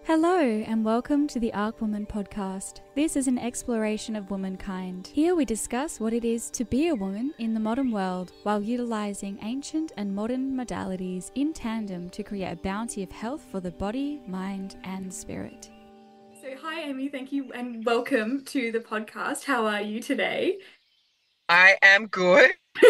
Hello and welcome to the Arc Woman podcast. This is an exploration of womankind. Here we discuss what it is to be a woman in the modern world while utilizing ancient and modern modalities in tandem to create a bounty of health for the body, mind and spirit. So hi Amy, thank you and welcome to the podcast. How are you today? I am good. I'm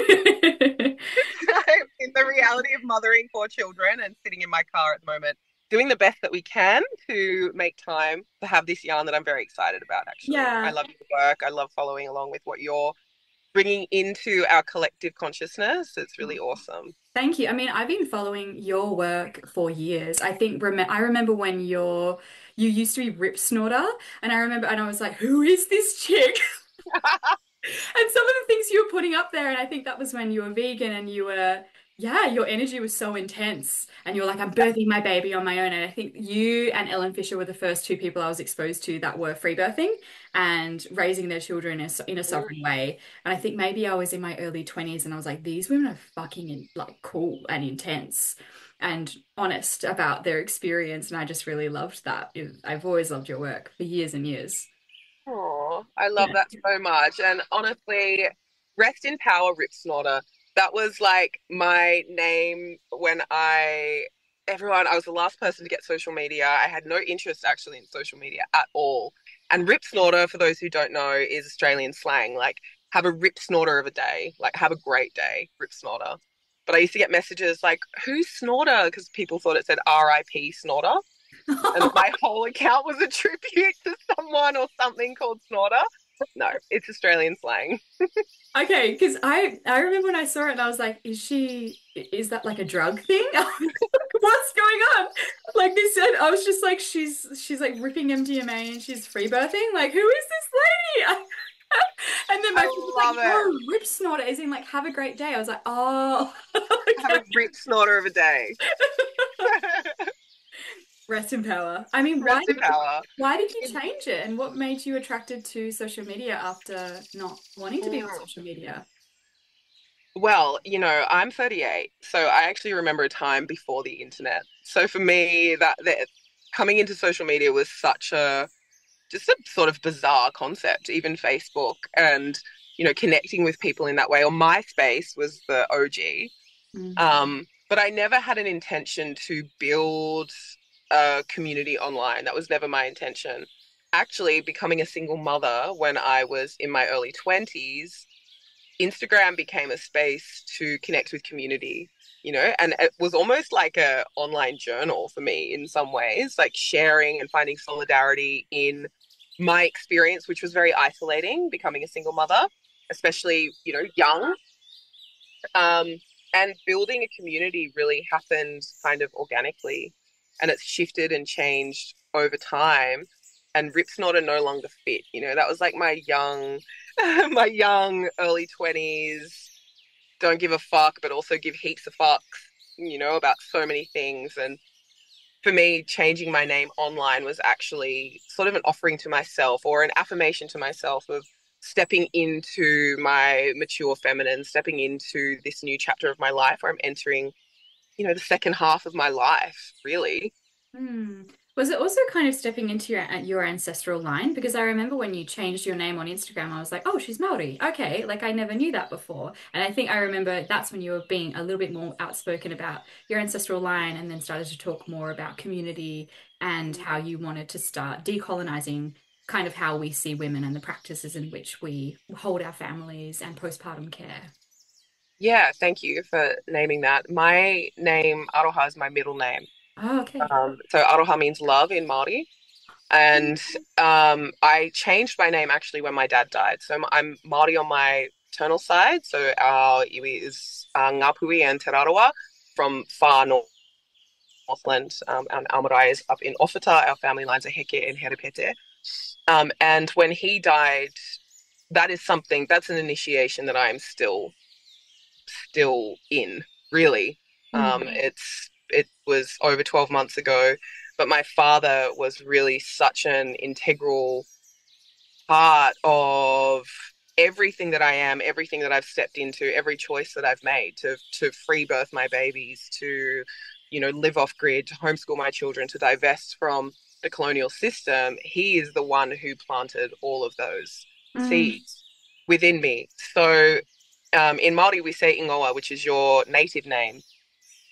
in the reality of mothering 4 children and sitting in my car at the moment, doing the best that we can to make time to have this yarn that I'm very excited about, actually. I Yeah. love your work. I love following along with what you're bringing into our collective consciousness. It's really awesome. Thank you. I mean, I've been following your work for years. I remember when you used to be Rip Snorter, and I was like, who is this chick? And some of the things you were putting up there, and I think that was when you were vegan and your energy was so intense. And you were like, I'm birthing my baby on my own. And I think you and Ellen Fisher were the first two people I was exposed to that were free birthing and raising their children in a sovereign way. And I think maybe I was in my early 20s and I was like, these women are fucking like cool and intense and honest about their experience. And I just really loved that. I've always loved your work for years and years. Oh, I love Yeah. that so much. And honestly, rest in power, Rip Snorter. That was like my name when I was the last person to get social media. I had no interest actually in social media at all. And Rip Snorter, for those who don't know, is Australian slang. Like, have a Rip Snorter of a day. Like, have a great day, Rip Snorter. But I used to get messages like, who's Snorter? Because people thought it said RIP Snorter. And my whole account was a tribute to someone or something called Snorter. No, it's Australian slang. Okay, because I remember when I saw it and I was like, is that like a drug thing? What's going on? Like they said, I was just like, she's like ripping MDMA and she's free birthing. Like, who is this lady? And then my I friend was like, love it. oh, rip snorter, as in like have a great day. I was like, oh, Have a okay. Rip Snorter of a day. Rest in power. I mean, Rest in power. why did you change it? And what made you attracted to social media after not wanting to be on Mm. social media? Well, I'm 38, so I actually remember a time before the internet. So for me, that coming into social media was such a just a sort of bizarre concept, even Facebook and, connecting with people in that way. Or MySpace was the OG. But I never had an intention to build a community online. That was never my intention. Actually, becoming a single mother when I was in my early 20s, Instagram became a space to connect with community, and it was almost like a online journal for me in some ways, like sharing and finding solidarity in my experience, which was very isolating, becoming a single mother, especially, young. Um, and building a community really happened kind of organically, and it's shifted and changed over time. And Rip Snorter no longer fit. That was like my young, my young early 20s. Don't give a fuck, but also give heaps of fucks. About so many things. And for me, changing my name online was actually sort of an offering to myself or an affirmation to myself of stepping into my mature feminine, stepping into this new chapter of my life where I'm entering, the second half of my life, really. Hmm. Was it also kind of stepping into your ancestral line? Because I remember when you changed your name on Instagram, I was like, oh, she's Maori. Okay, like I never knew that before. And I think I remember that's when you were being a little bit more outspoken about your ancestral line and then started to talk more about community and how you wanted to start decolonizing kind of how we see women and the practices in which we hold our families and postpartum care. Yeah, thank you for naming that. My name, Aroha, is my middle name. Oh, okay. So Aroha means love in Māori. And I changed my name actually when my dad died. So I'm Māori on my maternal side. So our iwi is Ngāpuhi and Te Raroa from far Northland. And our marae is up in Ofata. Our family lines are Heke and Herepete. And when he died, that's an initiation that I'm still in, really. Mm. It was over 12 months ago, but my father was really such an integral part of everything that I am, everything that I've stepped into, every choice that I've made to free birth my babies, to live off grid, to homeschool my children, to divest from the colonial system, he is the one who planted all of those Mm. seeds within me. So in Māori, we say ingoa, which is your native name.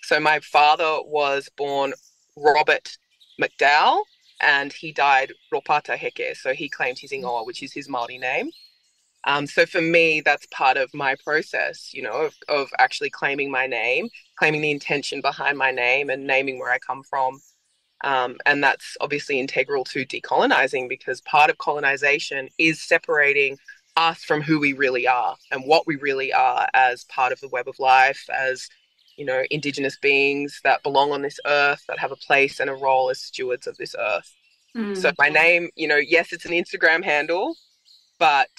So my father was born Robert McDowell, and he died Ropata Heke. So he claimed his ingoa, which is his Māori name. So for me, that's part of my process, of actually claiming my name, claiming the intention behind my name, and naming where I come from. And that's obviously integral to decolonizing, because part of colonization is separating us from who we really are and what we really are as part of the web of life, as, Indigenous beings that belong on this earth, that have a place and a role as stewards of this earth. So Mm. my name, yes, it's an Instagram handle, but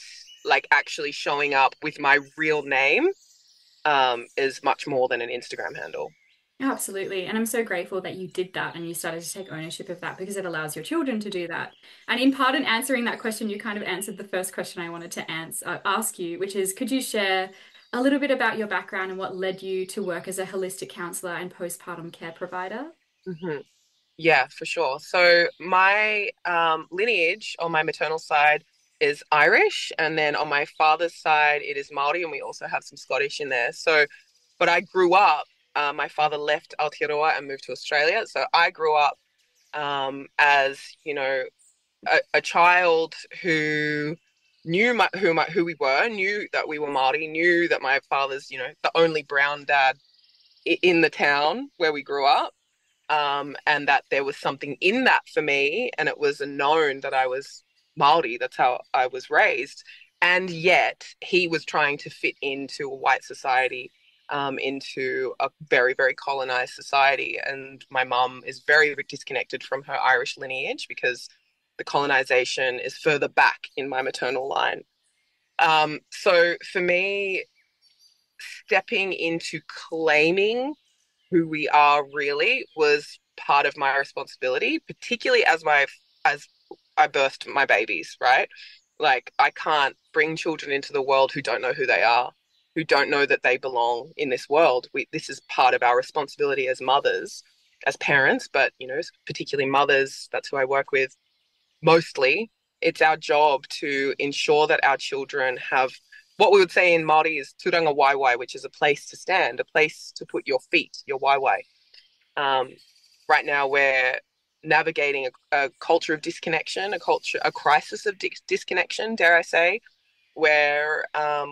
like actually showing up with my real name is much more than an Instagram handle. Absolutely. And I'm so grateful that you did that and you started to take ownership of that because it allows your children to do that. And in part, in answering that question, you kind of answered the first question I wanted to ask you, which is could you share a little bit about your background and what led you to work as a holistic counselor and postpartum care provider? Mm-hmm. Yeah, for sure. So my lineage on my maternal side is Irish, and then on my father's side it is Maori, and we also have some Scottish in there. So, but I grew up. My father left Aotearoa and moved to Australia, so I grew up as a child who knew who we were, knew that we were Maori, knew that my father's the only brown dad in the town where we grew up, and that there was something in that for me, and it was a known that I was Maori. That's how I was raised, and yet he was trying to fit into a white society, into a very, very colonized society, and my mum is very disconnected from her Irish lineage because the colonization is further back in my maternal line. So for me, stepping into claiming who we are really was part of my responsibility, particularly as I birthed my babies, right? Like I can't bring children into the world who don't know who they are, who don't know that they belong in this world. This is part of our responsibility as mothers, as parents, but particularly mothers, that's who I work with mostly. It's our job to ensure that our children have what we would say in Māori is turanga waiwai, which is a place to stand, a place to put your feet, your waiwai. Um, right now, we're navigating a culture of disconnection, a crisis of disconnection, dare I say, where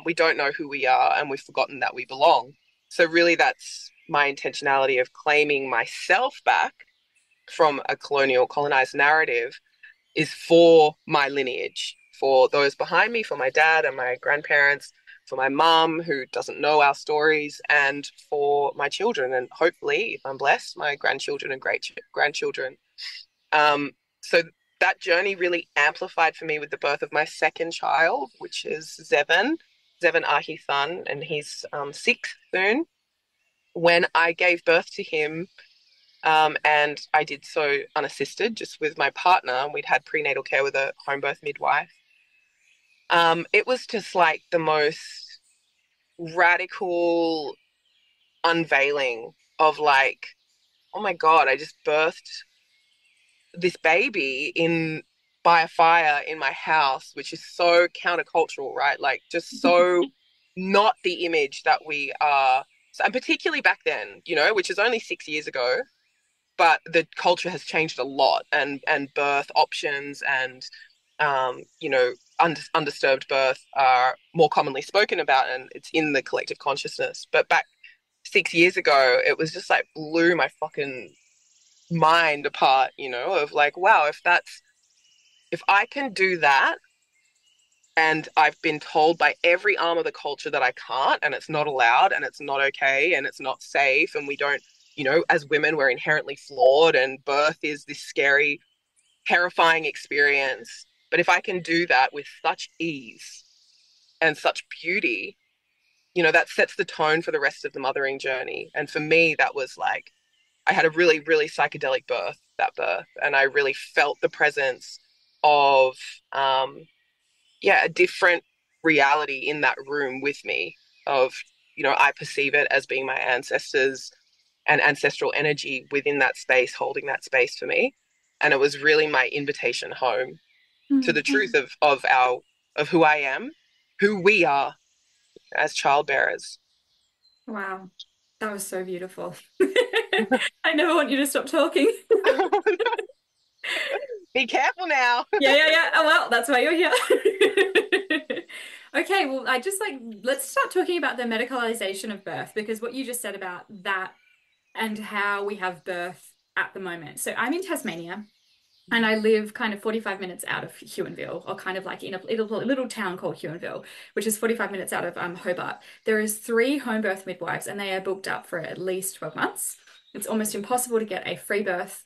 we don't know who we are and we've forgotten that we belong. So, really, that's my intentionality of claiming myself back from a colonial, colonized narrative is for my lineage, for those behind me, for my dad and my grandparents, for my mum who doesn't know our stories, and for my children, and hopefully, if I'm blessed, my grandchildren and great grandchildren. Um, so that journey really amplified for me with the birth of my second child, which is Zevin Ahi Sun, and he's 6 soon. When I gave birth to him, and I did so unassisted, just with my partner, and we'd had prenatal care with a home birth midwife. It was just like the most radical unveiling of like, oh my God, I just birthed this baby in by a fire in my house, which is so countercultural, right? Like just so not the image that we are. And particularly back then, which is only 6 years ago, but the culture has changed a lot, and birth options and undisturbed birth are more commonly spoken about, and it's in the collective consciousness. But back 6 years ago, it was just like blew my fucking mind apart, of like, wow, if I can do that, and I've been told by every arm of the culture that I can't, and it's not allowed, and it's not okay, and it's not safe, and we don't, as women, we're inherently flawed, and birth is this scary, terrifying experience. But if I can do that with such ease and such beauty, that sets the tone for the rest of the mothering journey. And for me, that was like, I had a really, really psychedelic birth, and I really felt the presence of, a different reality in that room with me of, I perceive it as being my ancestors and ancestral energy within that space, holding that space for me. And it was really my invitation home to the Mm. truth of who I am, who we are as childbearers. Wow. That was so beautiful. I never want you to stop talking. Be careful now. Yeah, yeah, yeah. Oh, well, that's why you're here. Okay, well, I just like let's start talking about the medicalization of birth because what you just said about that and how we have birth at the moment. So I'm in Tasmania. And I live kind of 45 minutes out of Huonville, or kind of like in a little town called Huonville, which is 45 minutes out of Hobart. There is three home birth midwives, and they are booked up for at least 12 months. It's almost impossible to get a free birth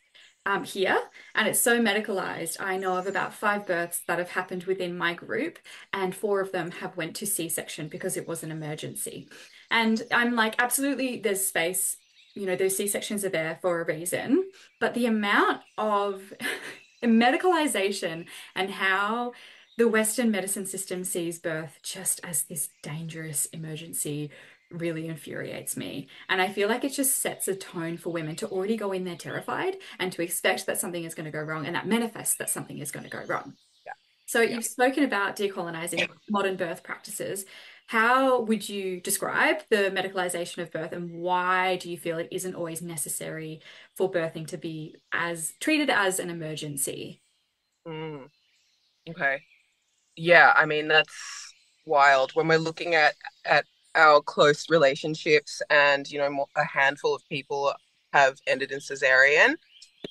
here, and it's so medicalized. I know of about five births that have happened within my group, and four of them have went to C-section because it was an emergency. And I'm like, absolutely, there's space. You know, those C-sections are there for a reason, but the amount of medicalization and how the Western medicine system sees birth just as this dangerous emergency really infuriates me. And I feel like it just sets a tone for women to already go in there terrified and to expect that something is going to go wrong and that manifests that something is going to go wrong. Yeah, So yeah. you've spoken about decolonizing modern birth practices. How would you describe the medicalization of birth and why do you feel it isn't always necessary for birthing to be as treated as an emergency? Mm, okay. Yeah, I mean that's wild when we're looking at our close relationships and a handful of people have ended in cesarean.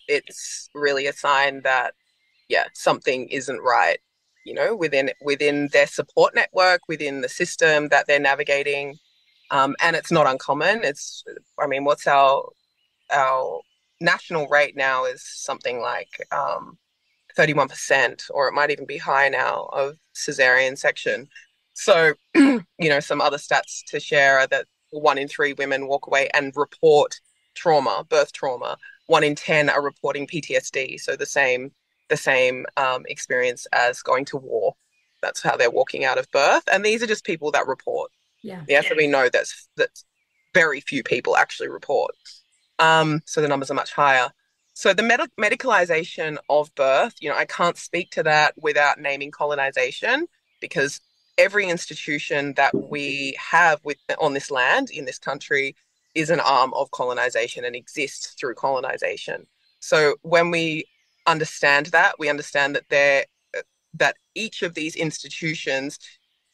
It's really a sign that yeah, something isn't right, within their support network, within the system that they're navigating. And it's not uncommon. I mean, what's our national rate now is something like 31%, or it might even be high now, of cesarean section. So, some other stats to share are that 1 in 3 women walk away and report trauma, birth trauma. 1 in 10 are reporting PTSD. So the same experience as going to war. That's how they're walking out of birth. And these are just people that report. Yeah. Yeah, so we know that's very few people actually report. So the numbers are much higher. So the medicalization of birth, I can't speak to that without naming colonization, because every institution that we have on this land, in this country, is an arm of colonization and exists through colonization. So when we understand that, we understand that each of these institutions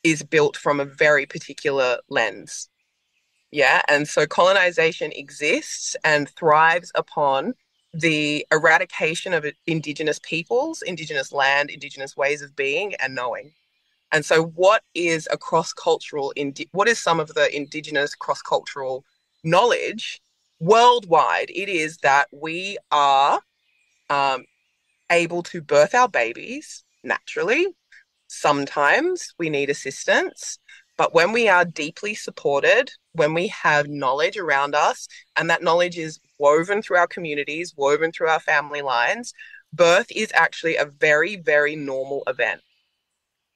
is built from a very particular lens. Yeah. And so colonization exists and thrives upon the eradication of Indigenous peoples, Indigenous land, Indigenous ways of being and knowing. And so, what is some of the Indigenous cross cultural knowledge worldwide? It is that we are um, able to birth our babies naturally. Sometimes we need assistance, but when we are deeply supported, when we have knowledge around us, and that knowledge is woven through our communities, woven through our family lines, birth is actually a very, very normal event.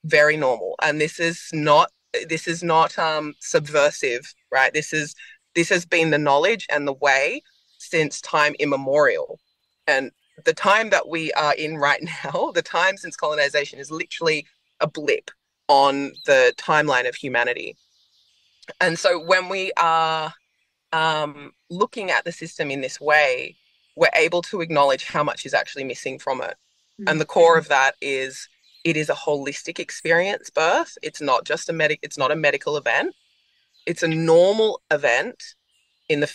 Very normal. And this is not subversive, right? This has been the knowledge and the way since time immemorial. And the time that we are in right now, the time since colonization, is literally a blip on the timeline of humanity. And so when we are looking at the system in this way, we're able to acknowledge how much is actually missing from it. And Mm. the core of that is it is a holistic experience, birth. It's not a medical event. It's a normal event in our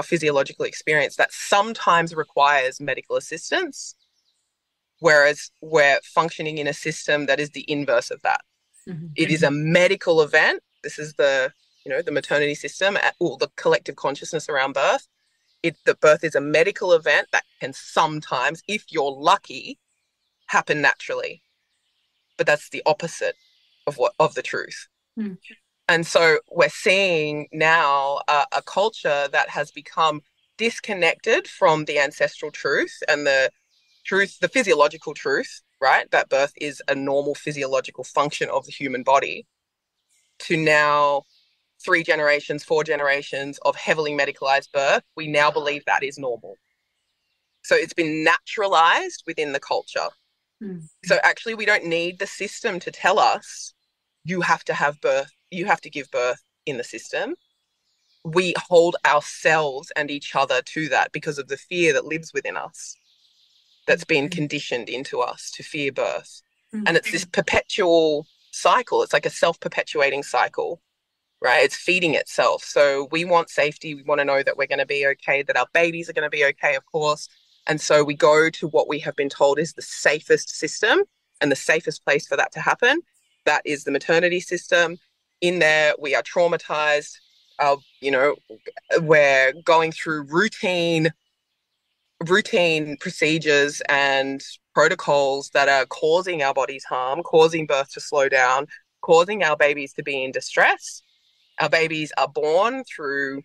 physiological experience, that sometimes requires medical assistance, whereas we're functioning in a system that is the inverse of that. Mhm. It is a medical event. This is the maternity system, or the collective consciousness around birth. The birth is a medical event that can sometimes, if you're lucky, happen naturally. But that's the opposite of the truth. Mm. And so we're seeing now a culture that has become disconnected from the ancestral truth and the physiological truth, right? That birth is a normal physiological function of the human body, to now 3 generations, 4 generations of heavily medicalized birth. We now believe that is normal. So it's been naturalized within the culture. Mm. So actually, we don't need the system to tell us you have to have birth, you have to give birth in the system. We hold ourselves and each other to that because of the fear that lives within us, that's been conditioned into us to fear birth. And Mm. it's this perpetual cycle. It's like a self-perpetuating cycle, right? It's feeding itself. So we want safety. We want to know that we're going to be okay, that our babies are going to be okay, of course. And so we go to what we have been told is the safest system and the safest place for that to happen. That is the maternity system. In there, we are traumatized. You know, we're going through routine procedures and protocols that are causing our bodies harm, causing birth to slow down, causing our babies to be in distress. Our babies are born through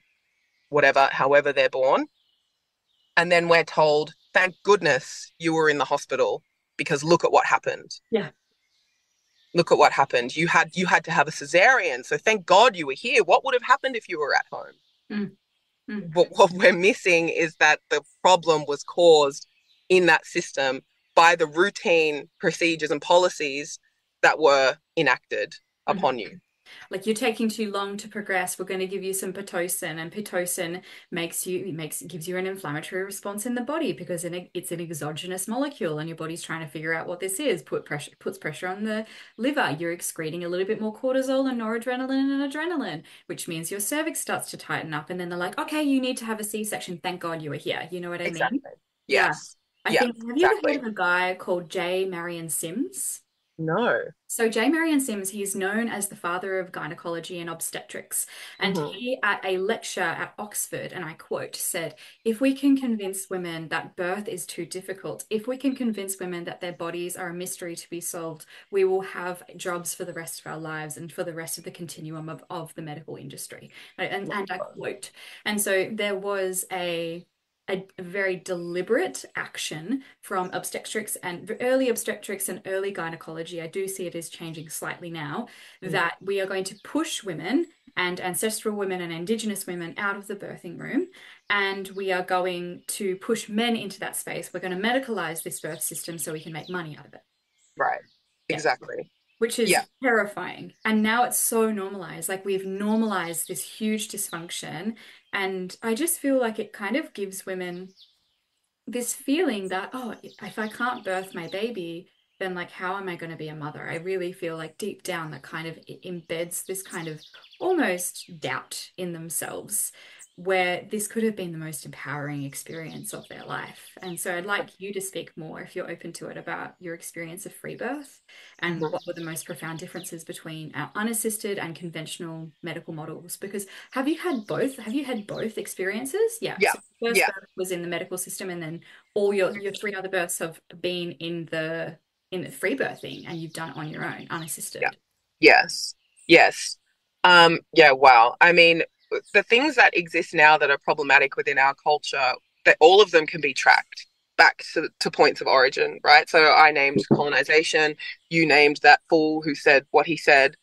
whatever, however they're born. And then we're told, thank goodness you were in the hospital because look at what happened. Yeah. Look at what happened. You had to have a cesarean. So thank God you were here. What would have happened if you were at home? Mm. Mm. But what we're missing is that the problem was caused in that system by the routine procedures and policies that were enacted Mm. upon you. Like, you're taking too long to progress. We're going to give you some Pitocin, and Pitocin gives you an inflammatory response in the body because it's an exogenous molecule, and your body's trying to figure out what this is. Puts pressure on the liver. You're excreting a little bit more cortisol and noradrenaline and adrenaline, which means your cervix starts to tighten up. And then they're like, okay, you need to have a C-section. Thank God you were here. You know what I mean? Exactly. Yeah. Yes. I Yeah, think, have you ever heard exactly. of a guy called J. Marion Sims? No. So J. Marion Sims, he's known as the father of gynecology and obstetrics. And Mm-hmm. he, at a lecture at Oxford, and I quote, said, if we can convince women that birth is too difficult, if we can convince women that their bodies are a mystery to be solved, we will have jobs for the rest of our lives and for the rest of the continuum of the medical industry. And I quote. And so there was a very deliberate action from early obstetrics and early gynecology. I do see it as changing slightly now, that we are going to push women and ancestral women and indigenous women out of the birthing room. And we are going to push men into that space. We're going to medicalize this birth system so we can make money out of it. Right. Yeah. Exactly. Which Yeah. is terrifying. And now it's so normalized. Like, we've normalized this huge dysfunction. And I just feel like it kind of gives women this feeling that, oh, if I can't birth my baby, then like, how am I going to be a mother? I really feel like deep down that kind of embeds this kind of almost doubt in themselves, where this could have been the most empowering experience of their life. And so I'd like you to speak more, if you're open to it, about your experience of free birth and Mm-hmm. what were the most profound differences between our unassisted and conventional medical models. Because have you had both? Have you had both experiences? Yeah. Yeah. So first Yeah. birth was in the medical system, and then all your three other births have been in the free birthing, and you've done it on your own, Yeah. unassisted. Yes. Yes. Yeah, wow. I mean, the things that exist now that are problematic within our culture, that all of them can be tracked back to points of origin, right? So I named colonization, you named that fool who said what he said.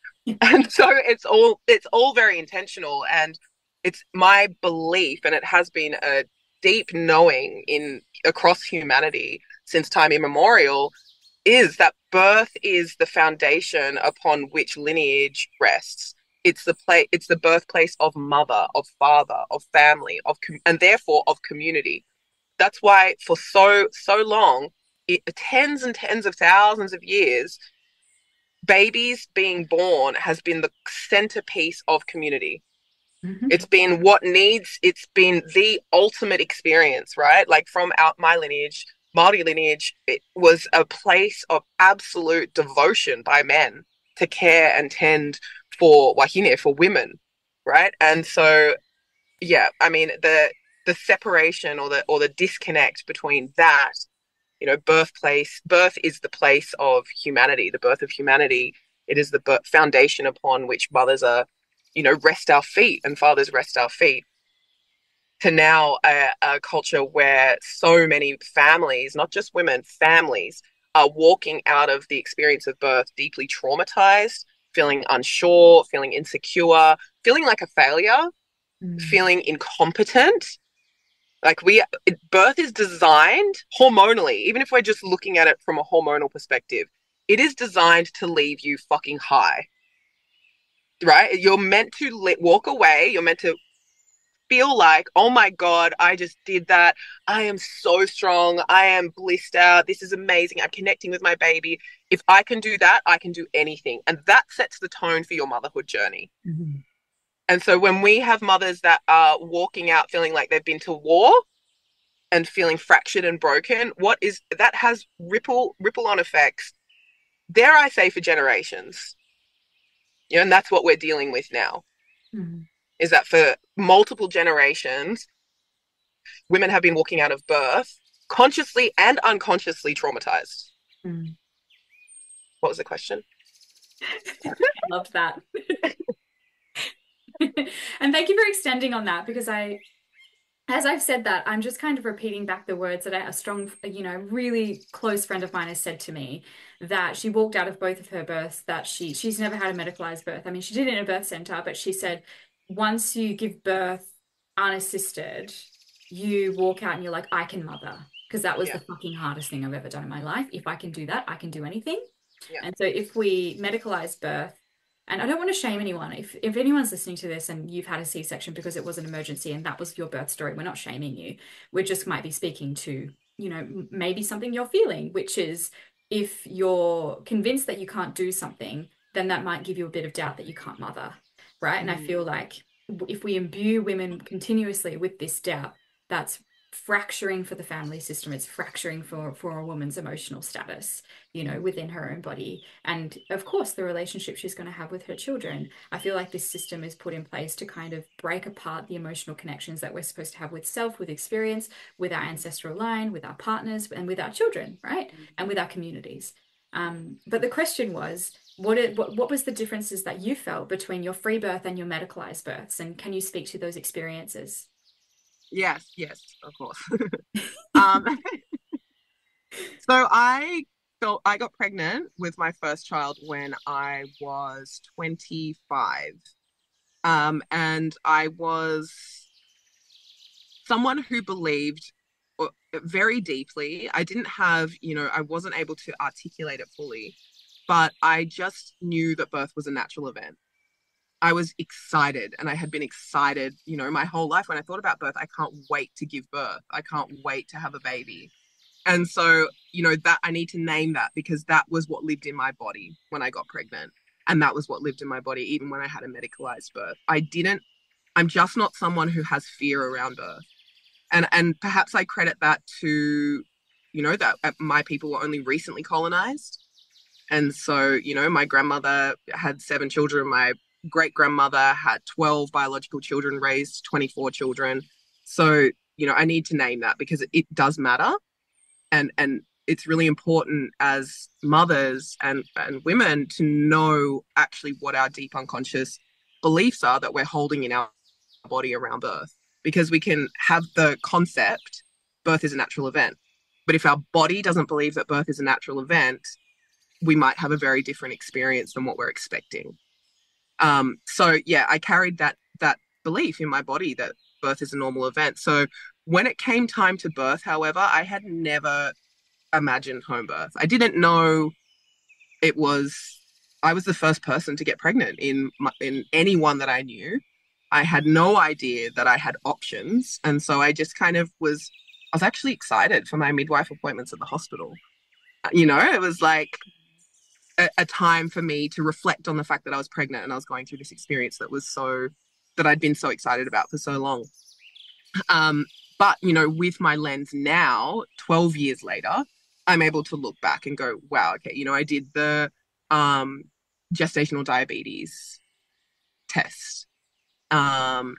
And so it's all very intentional. And it's my belief, and it has been a deep knowing in across humanity since time immemorial, is that birth is the foundation upon which lineage rests. It's the birthplace of mother, of father, of family, and therefore of community. That's why for so long, tens and tens of thousands of years, babies being born has been the centerpiece of community. Mhm. It's been the ultimate experience, right? Like from my lineage, Māori lineage, it was a place of absolute devotion by men to care and tend for wahine, for women, right? And so, yeah, I mean, the separation or the disconnect between that, birth is the place of humanity, the birth of humanity. It is the foundation upon which mothers are, rest our feet and fathers rest our feet. To now a culture where so many families, not just women, families are walking out of the experience of birth deeply traumatized, feeling unsure, feeling insecure, feeling like a failure, Mm. feeling incompetent, Like birth is designed hormonally, even if we're just looking at it from a hormonal perspective, it is designed to leave you fucking high, right? You're meant to walk away. You're meant to feel like, oh my God, I just did that. I am so strong. I am blissed out. This is amazing. I'm connecting with my baby. If I can do that, I can do anything. And that sets the tone for your motherhood journey. Mhm. And so when we have mothers that are walking out feeling like they've been to war and feeling fractured and broken, what is that has ripple on effects, dare I say, for generations. And that's what we're dealing with now. Mhm. Is that for multiple generations, women have been walking out of birth consciously and unconsciously traumatized. Mhm. What was the question? Loved that. And thank you for extending on that because as I've said that, I'm just kind of repeating back the words that a strong, really close friend of mine has said to me that she walked out of both of her births, that she's never had a medicalized birth. I mean, she did it in a birth center, but she said once you give birth unassisted, you walk out and you're like, I can mother. Because that was Yeah, the fucking hardest thing I've ever done in my life. If I can do that, I can do anything. yeah. And so if we medicalize birth, and I don't want to shame anyone. If anyone's listening to this and you've had a C-section because it was an emergency and that was your birth story, we're not shaming you. We just might be speaking to, maybe something you're feeling, which is if you're convinced that you can't do something, then that might give you a bit of doubt that you can't mother, right? And I Mm, feel like if we imbue women continuously with this doubt, that's fracturing for the family system. It's fracturing for a woman's emotional status, within her own body. And of course, the relationship she's going to have with her children. I feel like this system is put in place to kind of break apart the emotional connections that we're supposed to have with self, with experience, with our ancestral line, with our partners, and with our children, right? And with our communities. But the question was, what was the differences that you felt between your free birth and your medicalized births? And can you speak to those experiences? yes, yes, of course. um, so I got pregnant with my first child when I was 25. And I was someone who believed very deeply. I didn't have, I wasn't able to articulate it fully, but I just knew that birth was a natural event. I was excited and I had been excited, my whole life when I thought about birth. I can't wait to give birth. I can't wait to have a baby. And so, that I need to name that because that was what lived in my body when I got pregnant. And that was what lived in my body even when I had a medicalized birth. I'm just not someone who has fear around birth. And perhaps I credit that to, that my people were only recently colonized. And so, my grandmother had 7 children. My great grandmother had 12 biological children, raised 24 children. So, I need to name that because it does matter. And it's really important as mothers and women to know actually what our deep unconscious beliefs are that we're holding in our body around birth. Because we can have the concept birth is a natural event. But if our body doesn't believe that birth is a natural event, we might have a very different experience than what we're expecting. So yeah, I carried that belief in my body that birth is a normal event. So when it came time to birth, however, I had never imagined home birth. I didn't know it was. I was the first person to get pregnant in anyone that I knew. I had no idea that I had options, and so I just kind of was. I was actually excited for my midwife appointments at the hospital. It was like a time for me to reflect on the fact that I was pregnant and I was going through this experience that I'd been so excited about for so long. Um, but with my lens now, 12 years later, I'm able to look back and go, wow, okay, I did the um, gestational diabetes test.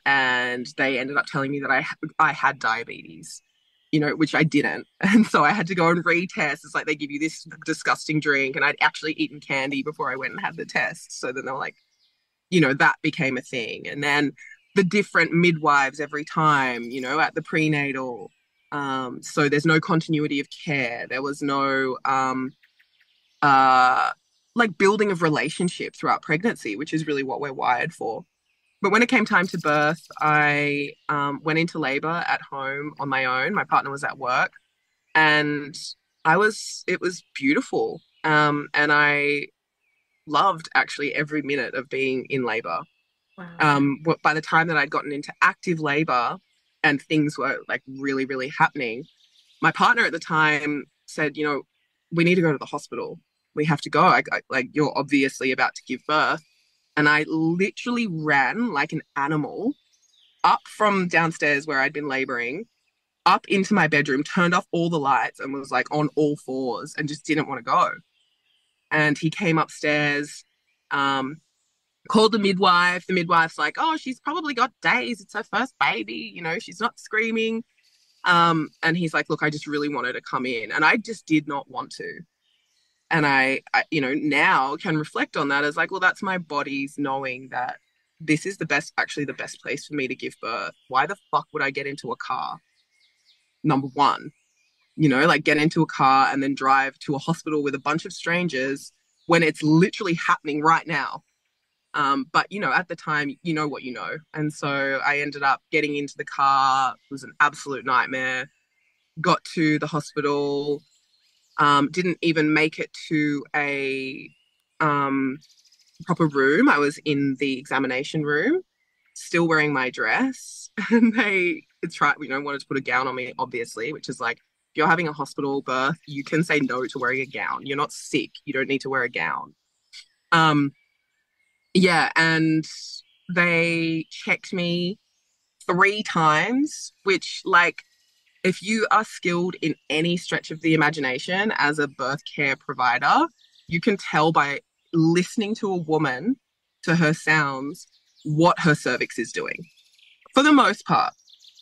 And they ended up telling me that I had diabetes, which I didn't. And so I had to go and retest. It's like they give you this disgusting drink, and I'd actually eaten candy before I went and had the test. So then they were like, that became a thing. And then the different midwives every time, at the prenatal. So there's no continuity of care. There was no uh like building of relationship throughout pregnancy, which is really what we're wired for. but when it came time to birth, I went into labor at home on my own. My partner was at work, and it was beautiful. And I loved actually every minute of being in labor. Wow. By the time that I'd gotten into active labor and things were like really, really happening, my partner at the time said, we need to go to the hospital. We have to go. Like, you're obviously about to give birth. And I literally ran like an animal up from downstairs where I'd been laboring, up into my bedroom, turned off all the lights, and was like on all fours and just didn't want to go. And he came upstairs, um, called the midwife. The midwife's like, oh, she's probably got days. It's her first baby. She's not screaming. And he's like, look, I just really wanted to come in. And I just did not want to. And now can reflect on that as like, well, that's my body's knowing that this is actually the best place for me to give birth. Why the fuck would I get into a car? Number one, like get into a car and then drive to a hospital with a bunch of strangers when it's literally happening right now. But at the time, you know what you know. And so I ended up getting into the car. It was an absolute nightmare. Got to the hospital, didn't even make it to a proper room. I was in the examination room, still wearing my dress. And they wanted to put a gown on me, obviously, which is like, if you're having a hospital birth, you can say no to wearing a gown. You're not sick. You don't need to wear a gown. Yeah, and they checked me 3 times, which, like, if you are skilled in any stretch of the imagination as a birth care provider, you can tell by listening to a woman, to her sounds, what her cervix is doing. For the most part,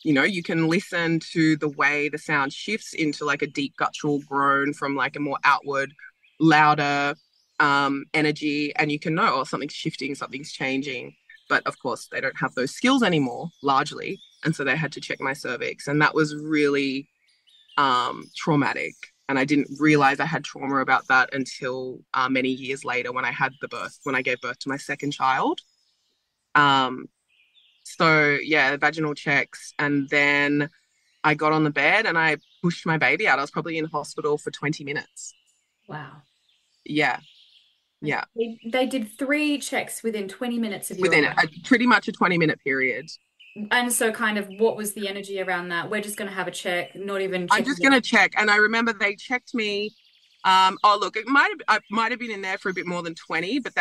you can listen to the way the sound shifts into like a deep guttural groan from like a more outward, louder energy, and you can know, oh, something's shifting, something's changing. But of course, they don't have those skills anymore, largely. And so they had to check my cervix. And that was really traumatic. And I didn't realize I had trauma about that until many years later when I gave birth to my second child. So yeah, vaginal checks. And then I got on the bed and I pushed my baby out. I was probably in hospital for 20 minutes. Wow. Yeah. Yeah. They did 3 checks within 20 minutes of your Within birth. pretty much a 20-minute period. And so kind of what was the energy around that? We're just going to have a check, not even I'm checking just going to it. check. And I remember they checked me. Oh, look, I might have been in there for a bit more than 20, but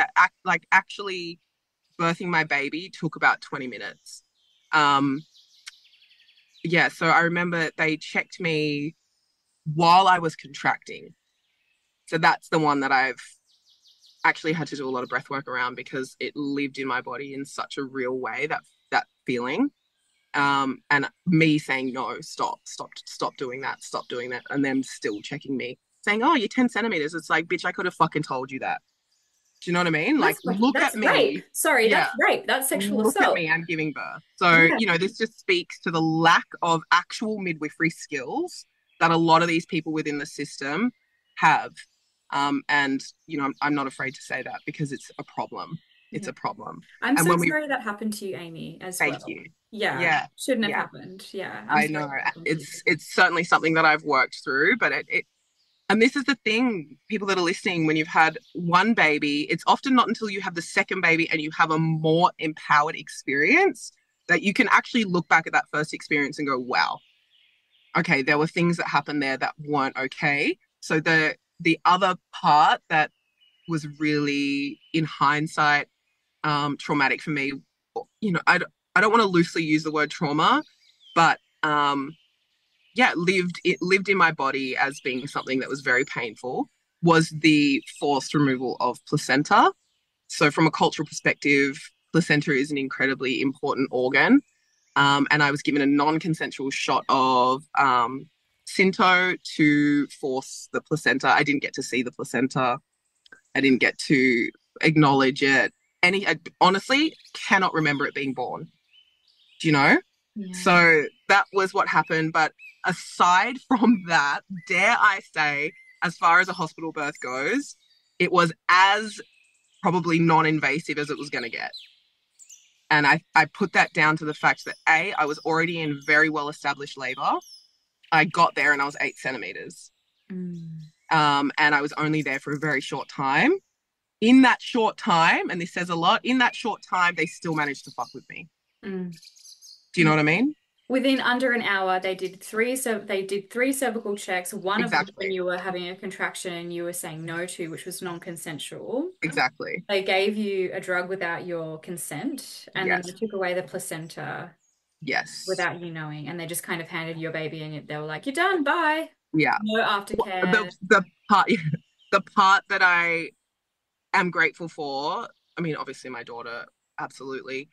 actually birthing my baby took about 20 minutes. Yeah, so I remember they checked me while I was contracting. So that's the one that I've actually had to do a lot of breath work around because it lived in my body in such a real way, that feeling. And me saying, no, stop doing that, and them still checking me, saying, oh, you're 10 centimeters. It's like, bitch, I could have fucking told you that. Do you know what I mean? Like, look at That's rape. me. Sorry, Yeah. that's rape. That's sexual Look at assault. me, I'm giving birth. So, Yeah. this just speaks to the lack of actual midwifery skills that a lot of these people within the system have. And, I'm not afraid to say that because it's a problem. It's Yeah. a problem. I'm And so when we, sorry that happened to you, Aimee, as thank well. you. Yeah, Yeah. shouldn't have Yeah. happened. Yeah, I'm I sorry know. that happened to you. It's certainly something that I've worked through, but and this is the thing, people that are listening, when you've had one baby, it's often not until you have the second baby and you have a more empowered experience that you can actually look back at that first experience and go, wow, okay, there were things that happened there that weren't okay. So the other part that was really, in hindsight, traumatic for me, I don't want to loosely use the word trauma, but yeah, it lived in my body as being something that was very painful, was the forced removal of placenta. So from a cultural perspective, placenta is an incredibly important organ. And I was given a non-consensual shot of Synto to force the placenta. I didn't get to see the placenta. I didn't get to acknowledge it. I honestly cannot remember it being born. Do you know? Yeah. So that was what happened. But aside from that, dare I say, as far as a hospital birth goes, it was as probably non-invasive as it was going to get. And I put that down to the fact that A, I was already in very well established labor. I got there and I was 8 centimeters. Mm, And I was only there for a very short time. In that short time, and this says a lot, in that short time, they still managed to fuck with me. mm. Do you know what I mean? Within under an hour, they did three cervical checks, one of which when Exactly. you were having a contraction and you were saying no to, which was non-consensual. Exactly. They gave you a drug without your consent, and then they Yes. took away the placenta Yes. without you knowing, and they just kind of handed you your baby, and they were like, "You're done, bye." Yeah. No The aftercare. the part the part that I am grateful for, I mean, obviously my daughter, absolutely,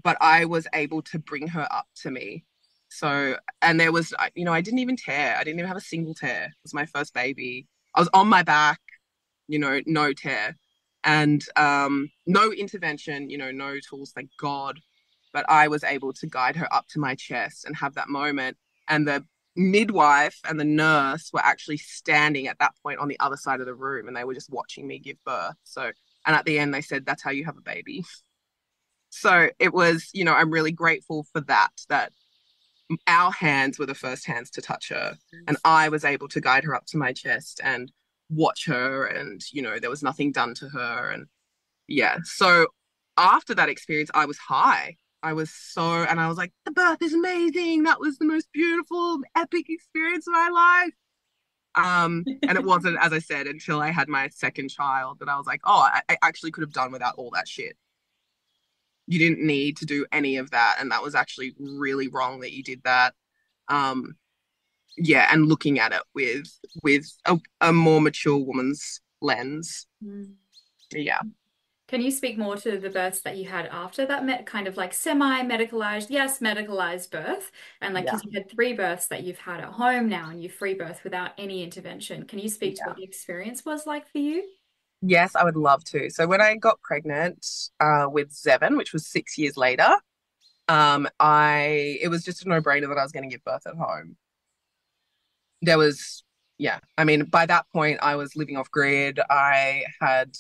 but I was able to bring her up to me. So, and there was, I didn't even tear. I didn't even have a single tear. It was my first baby. I was on my back, no tear. And no intervention, no tools, thank God. But I was able to guide her up to my chest and have that moment. And the midwife and the nurse were actually standing at that point on the other side of the room and they were just watching me give birth. So, and at the end, they said, that's how you have a baby. So it was, I'm really grateful for that our hands were the first hands to touch her. And I was able to guide her up to my chest and watch her. And, there was nothing done to her. And yeah. So after that experience, I was high. And I was like, the birth is amazing. That was the most beautiful, epic experience of my life. And it wasn't, as I said, until I had my second child that I was like, oh, I actually could have done without all that shit. You didn't need to do any of that. And that was actually really wrong that you did that. Um, yeah, and looking at it with a more mature woman's lens. Mm. Yeah. Can you speak more to the births that you had after that kind of like semi-medicalized, yes, medicalized birth, and like Yeah. because you had three births that you've had at home now and you free birth without any intervention. Can you speak to what Yeah. the experience was like for you? Yes, I would love to. So when I got pregnant with Zevin, which was 6 years later, I it was just a no-brainer that I was going to give birth at home. There was, yeah, I mean, by that point, I was living off grid. I had,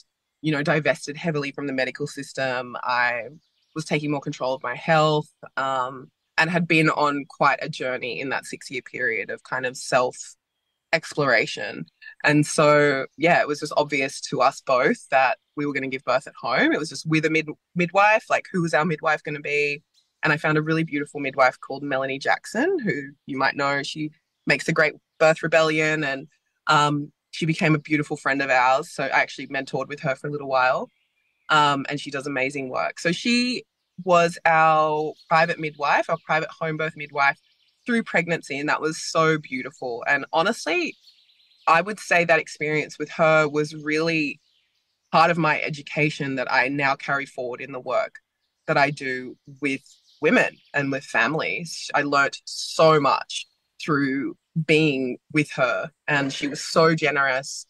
divested heavily from the medical system. I was taking more control of my health, and had been on quite a journey in that 6 year period of kind of self exploration. And so, yeah, it was just obvious to us both that we were going to give birth at home. It was just with a midwife, like who was our midwife going to be? And I found a really beautiful midwife called Melanie Jackson, who you might know. She makes a great birth rebellion, and she became a beautiful friend of ours. So I actually mentored with her for a little while, and she does amazing work. So she was our private midwife, our private home birth midwife through pregnancy, and that was so beautiful. And honestly, I would say that experience with her was really part of my education that I now carry forward in the work that I do with women and with families. I learnt so much through being with her, and she was so generous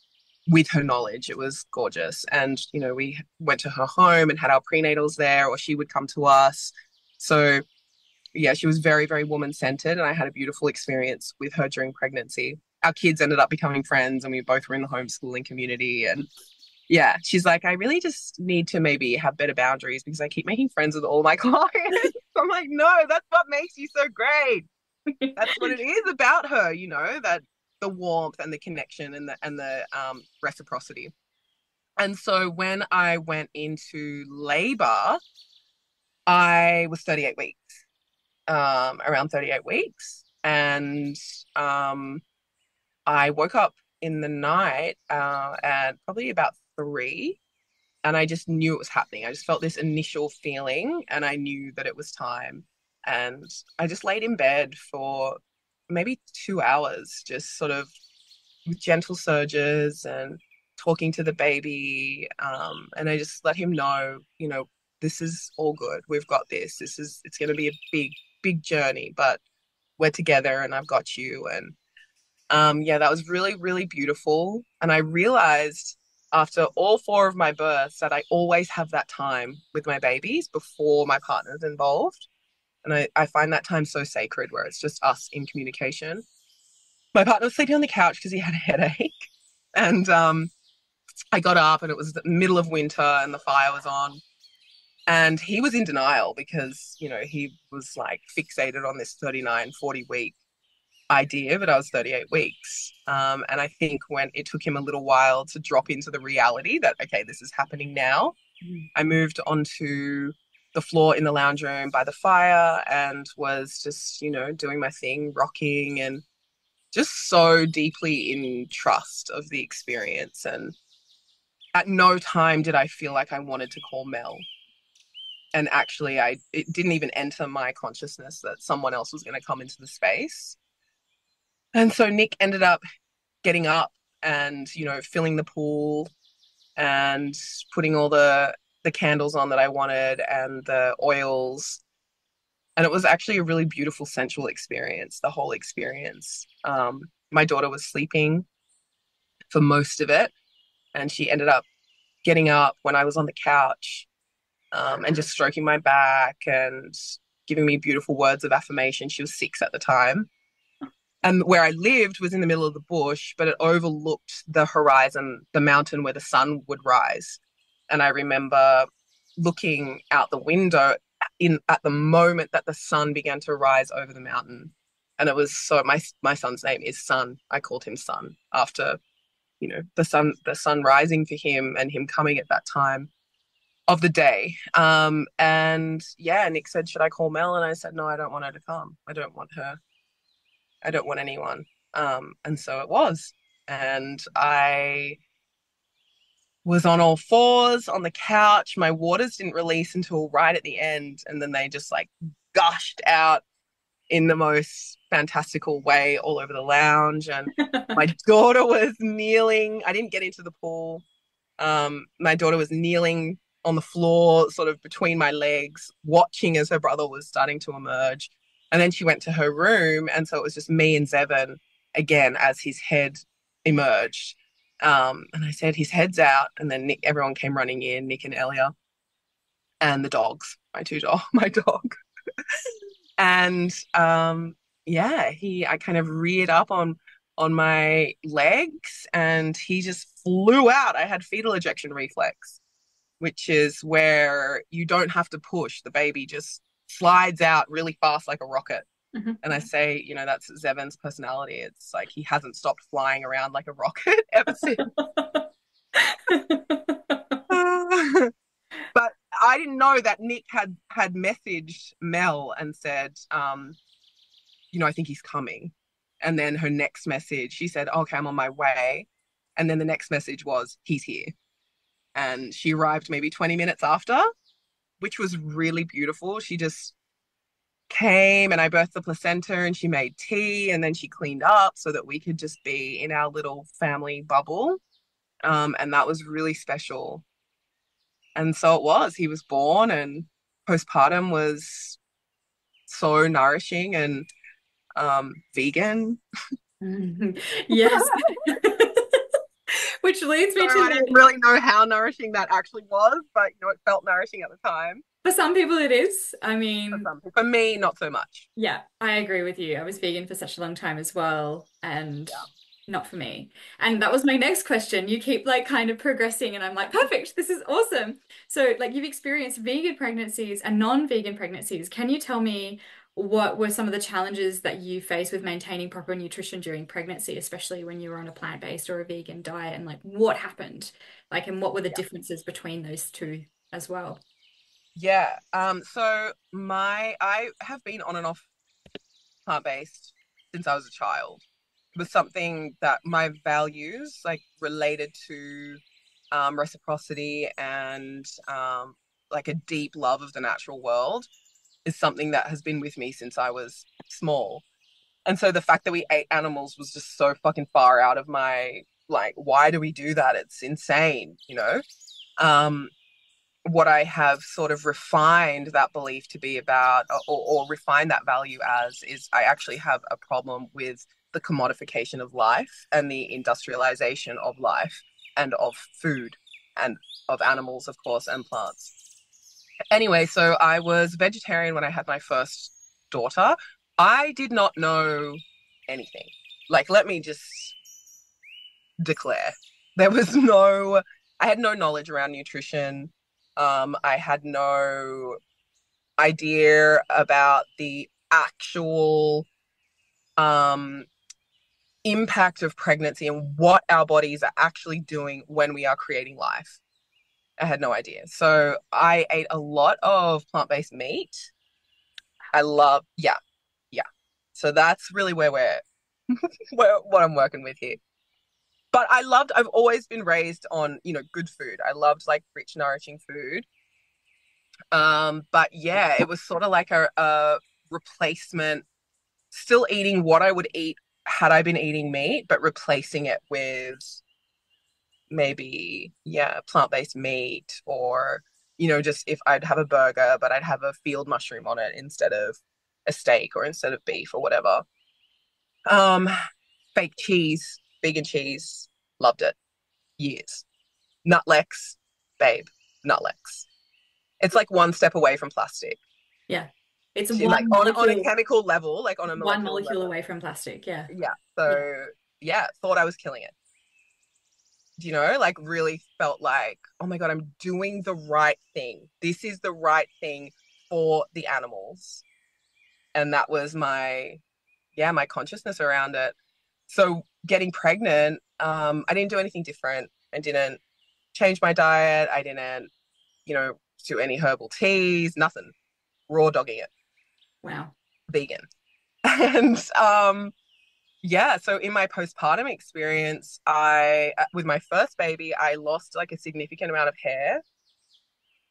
with her knowledge. It was gorgeous. And, we went to her home and had our prenatals there, or she would come to us. So, yeah, she was very, very woman centered. And I had a beautiful experience with her during pregnancy. Our kids ended up becoming friends, and we both were in the homeschooling community. And yeah, she's like, I really just need to maybe have better boundaries because I keep making friends with all my clients. I'm like, no, that's what makes you so great. That's what it is about her, that the warmth and the connection and the reciprocity. And so when I went into labor, I was 38 weeks, around 38 weeks. And um, I woke up in the night at probably about 3, and I just knew it was happening. I just felt this initial feeling and I knew that it was time. And I just laid in bed for maybe 2 hours, just sort of with gentle surges and talking to the baby. And I just let him know, this is all good. We've got this. It's going to be a big, big journey, but we're together and I've got you. And yeah, that was really, really beautiful. And I realized after all 4 of my births that I always have that time with my babies before my partner's involved. And I find that time so sacred where it's just us in communication. My partner was sleeping on the couch because he had a headache. And I got up and it was the middle of winter and the fire was on. And he was in denial because, he was like fixated on this 39, 40 week idea, but I was 38 weeks. And I think when it took him a little while to drop into the reality that, okay, this is happening now, Mhm. I moved onto the floor in the lounge room by the fire and was just, doing my thing, rocking and just so deeply in trust of the experience. And at no time did I feel like I wanted to call Mel. And actually, it didn't even enter my consciousness that someone else was going to come into the space. And so Nick ended up getting up and, filling the pool and putting all the candles on that I wanted and the oils. And it was actually a really beautiful sensual experience, the whole experience. My daughter was sleeping for most of it, and she ended up getting up when I was on the couch, and just stroking my back and giving me beautiful words of affirmation. She was 6 at the time. And where I lived was in the middle of the bush, but it overlooked the horizon, the mountain where the sun would rise. And I remember looking out the window in at the moment that the sun began to rise over the mountain. And it was so my son's name is Sun. I called him Sun after, the sun rising for him and him coming at that time of the day. And yeah, Nick said, should I call Mel? And I said, no, I don't want her to come. I don't want her. I don't want anyone. And so it was. And I was on all fours on the couch. My waters didn't release until right at the end. And then they just like gushed out in the most fantastical way all over the lounge. And my daughter was kneeling. I didn't get into the pool. My daughter was kneeling on the floor, sort of between my legs, watching as her brother was starting to emerge. And then she went to her room. And so it was just me and Zevon again as his head emerged. And I said, his head's out. And then everyone came running in, Nick and Elia, and the dogs, my dog. And yeah, I kind of reared up on my legs and he just flew out. I had fetal ejection reflex, which is where you don't have to push. The baby just slides out really fast like a rocket. Mhm. And I say, that's Zevon's personality. It's like he hasn't stopped flying around like a rocket ever since. But I didn't know that Nick had messaged Mel and said, I think he's coming. And then her next message, she said, okay, I'm on my way. And then the next message was, he's here. And she arrived maybe 20 minutes after, which was really beautiful. She just came and I birthed the placenta and she made tea and then she cleaned up so that we could just be in our little family bubble. And that was really special. And so it was. He was born and postpartum was so nourishing and vegan. Yes. Which leads So me to I don't really know how nourishing that actually was, but it felt nourishing at the time. for some people it is. I For mean, some people, for me, not so much. yeah, I agree with you. I was vegan for such a long time as well, and Yeah. not for me. And that was my next question. You keep like kind of progressing, and I'm like, perfect, this is awesome. So, like, you've experienced vegan pregnancies and non-vegan pregnancies. Can you tell me what were some of the challenges that you faced with maintaining proper nutrition during pregnancy, especially when you were on a plant-based or a vegan diet, and like what happened? Like, and what were the Yeah. differences between those two as well? Yeah. So I have been on and off plant-based since I was a child. It was something that my values like related to reciprocity and like a deep love of the natural world is something that has been with me since I was small. And so the fact that we ate animals was just so fucking far out of my like, why do we do that? It's insane. Um, what I have sort of refined that belief to be about, or refined that value as, is I actually have a problem with the commodification of life and the industrialization of life and of food and of animals, of course, and plants. Anyway, so I was vegetarian when I had my first daughter. I did not know anything. Like, let me just declare there was no, I had no knowledge around nutrition. I had no idea about the actual um, impact of pregnancy and what our bodies are actually doing when we are creating life. I had no idea. So I ate a lot of plant-based meat. I love, yeah, yeah. So that's really where what I'm working with here. But I've always been raised on, good food. I loved like rich, nourishing food. But yeah, it was sort of like a replacement, still eating what I would eat had I been eating meat, but replacing it with maybe, yeah, plant-based meat or, just if I'd have a burger, but I'd have a field mushroom on it instead of a steak or instead of beef or whatever. Um, Fake cheese, vegan cheese, loved it. Years. Nutlex, babe, Nutlex. It's like one step away from plastic. Yeah. It's Like on a chemical level, like on a one molecular molecule level. away from plastic. Yeah. Yeah. Yeah. So yeah, thought I was killing it. Like really felt like, oh my God, I'm doing the right thing. This is the right thing for the animals. And that was my consciousness around it. So getting pregnant, I didn't do anything different. I didn't change my diet. I didn't, do any herbal teas, nothing. Raw dogging it, Wow. vegan. And yeah, so in my postpartum experience, with my first baby, I lost like a significant amount of hair.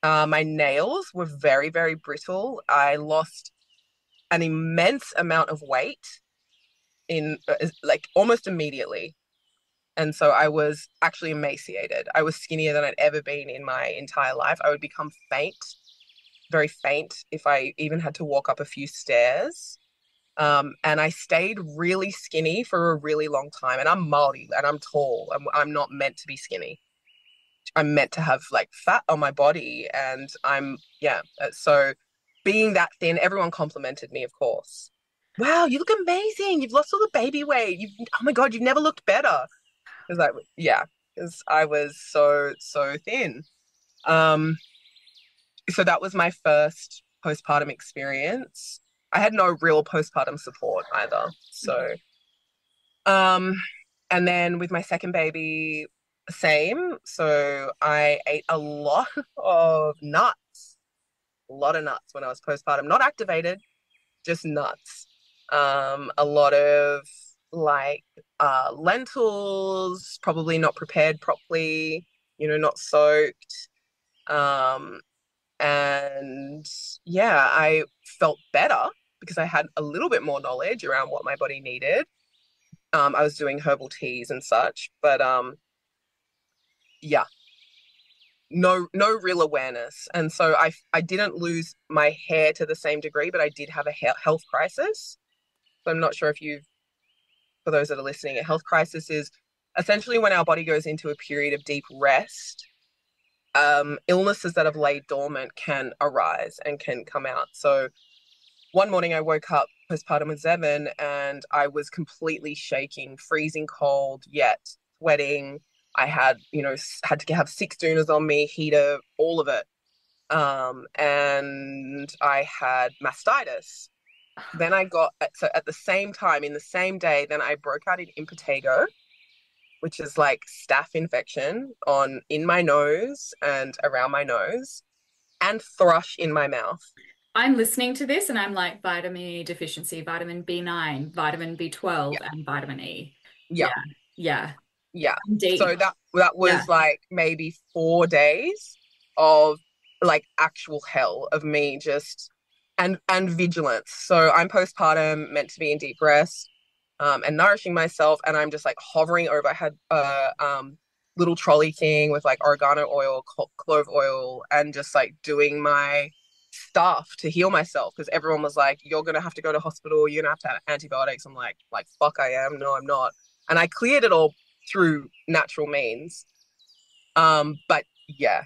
My nails were very, very brittle. I lost an immense amount of weight in like almost immediately. And so I was actually emaciated. I was skinnier than I'd ever been in my entire life. I would become faint, very faint, if I even had to walk up a few stairs. And I stayed really skinny for a really long time. And I'm Māori and I'm tall. I'm not meant to be skinny. I'm meant to have like fat on my body. And yeah. So being that thin, everyone complimented me, of course. Wow, you look amazing. You've lost all the baby weight. Oh my God, you've never looked better. Because yeah, because I was so, so thin. Um, so that was my first postpartum experience. I had no real postpartum support either. Okay. Um, and then with my second baby, same. So I ate a lot of nuts, a lot of nuts when I was postpartum, not activated, just nuts. A lot of like lentils, probably not prepared properly, not soaked. Um, and yeah, I felt better because I had a little bit more knowledge around what my body needed. I was doing herbal teas and such, but yeah, no real awareness. And so I didn't lose my hair to the same degree, but I did have a health crisis. So I'm not sure if you've, for those that are listening, a health crisis is essentially when our body goes into a period of deep rest. Illnesses that have laid dormant can arise and can come out. So one morning I woke up postpartum with Zevin and I was completely shaking, freezing cold, yet sweating. I had, had to have 6 doonas on me, heater, all of it. And I had mastitis. Then so at the same time, in the same day, then I broke out in impetigo, which is like staph infection in my nose and around my nose, and thrush in my mouth. I'm listening to this and I'm like vitamin E deficiency, vitamin B9, vitamin B12, Yeah, and vitamin E. yeah, Yeah. Yeah. yeah. I'm So deep. that Yeah. was like maybe 4 days of like actual hell of me just and vigilance. So I'm postpartum, meant to be in deep rest, and nourishing myself, and I'm just like hovering over. I had a little trolley thing with like oregano oil, clove oil, and just like doing my stuff to heal myself because everyone was like, "You're gonna have to go to hospital. You're gonna have to have antibiotics." I'm like, fuck, I am. No, I'm not. And I cleared it all through natural means. But yeah,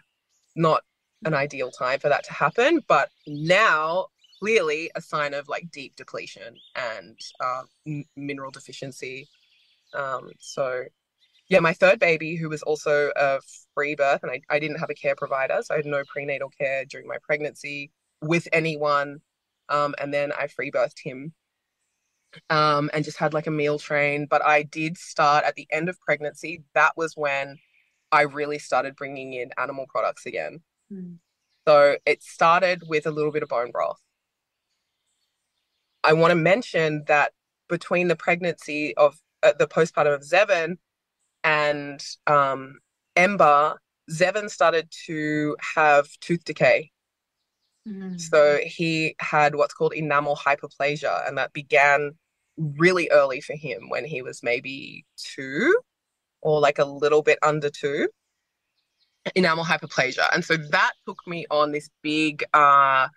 not an ideal time for that to happen. But now, clearly, a sign of like deep depletion and mineral deficiency. So Yeah, my third baby, who was also a free birth, and I didn't have a care provider, so I had no prenatal care during my pregnancy with anyone. And then I free birthed him, and just had like a meal train. But I did start at the end of pregnancy. That was when I really started bringing in animal products again. Mm. So it started with a little bit of bone broth. I want to mention that between the pregnancy of the postpartum of Zevon and Ember, Zevon started to have tooth decay. Mm. So he had what's called enamel hyperplasia, and that began really early for him when he was maybe two or like a little bit under two, enamel hyperplasia. And so that took me on this big um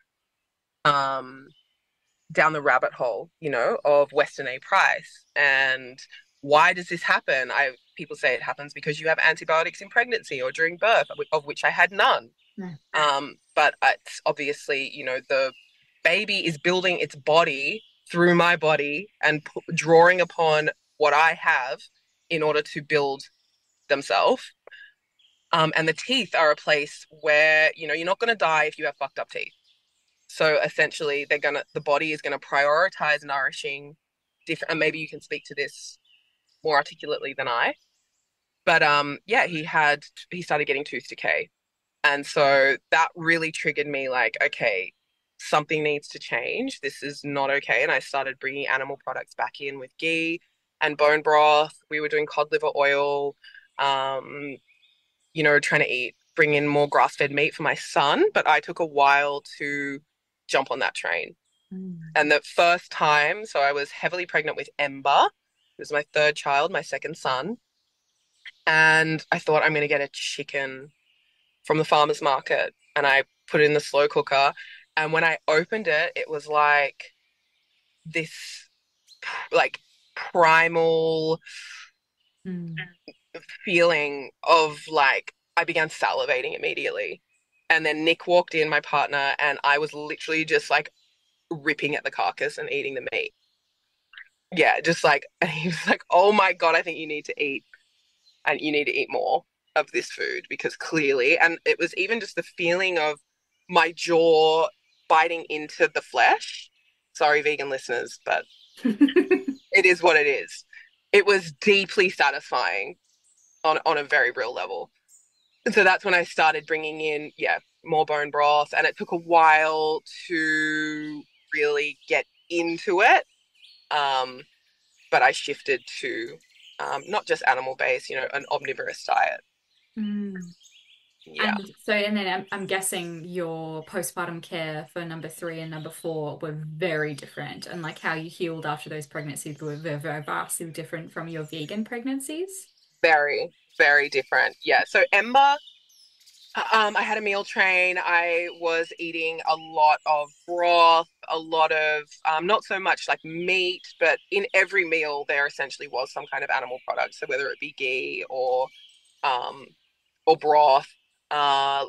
down the rabbit hole, of Western A price. And why does this happen? People say it happens because you have antibiotics in pregnancy or during birth, of which I had none. No. But it's obviously, the baby is building its body through my body and drawing upon what I have in order to build themselves. And the teeth are a place where, you're not going to die if you have fucked up teeth. So essentially, the body is gonna prioritize nourishing different, and maybe you can speak to this more articulately than I. But yeah, he started getting tooth decay, and so that really triggered me. Like, okay, something needs to change. This is not okay. And I started bringing animal products back in with ghee and bone broth. We were doing cod liver oil. Um, trying to bring in more grass-fed meat for my son, but I took a while to jump on that train. Mm. And the first time, so I was heavily pregnant with Ember. It was my third child, my second son. And I thought I'm going to get a chicken from the farmer's market. And I put it in the slow cooker. And when I opened it, it was like this, like, primal Mm. feeling of like, I began salivating immediately. And then Nick walked in, my partner, and I was literally just like ripping at the carcass and eating the meat. Yeah, just like, and he was like, "Oh my God, I think you need to eat, and you need to eat more of this food because clearly," and it was even just the feeling of my jaw biting into the flesh. Sorry, vegan listeners, but it is what it is. It was deeply satisfying on a very real level. And so that's when I started bringing in, yeah, more bone broth, and it took a while to really get into it. Um, but I shifted to not just animal based, an omnivorous diet. Mm. Yeah, And so, and then I'm guessing your postpartum care for number three and number four were very different, and like how you healed after those pregnancies were very vastly different from your vegan pregnancies. very, very different. Yeah. So Ember, I had a meal train. I was eating a lot of broth, a lot of not so much like meat, but in every meal there essentially was some kind of animal product. So whether it be ghee um, or broth, uh,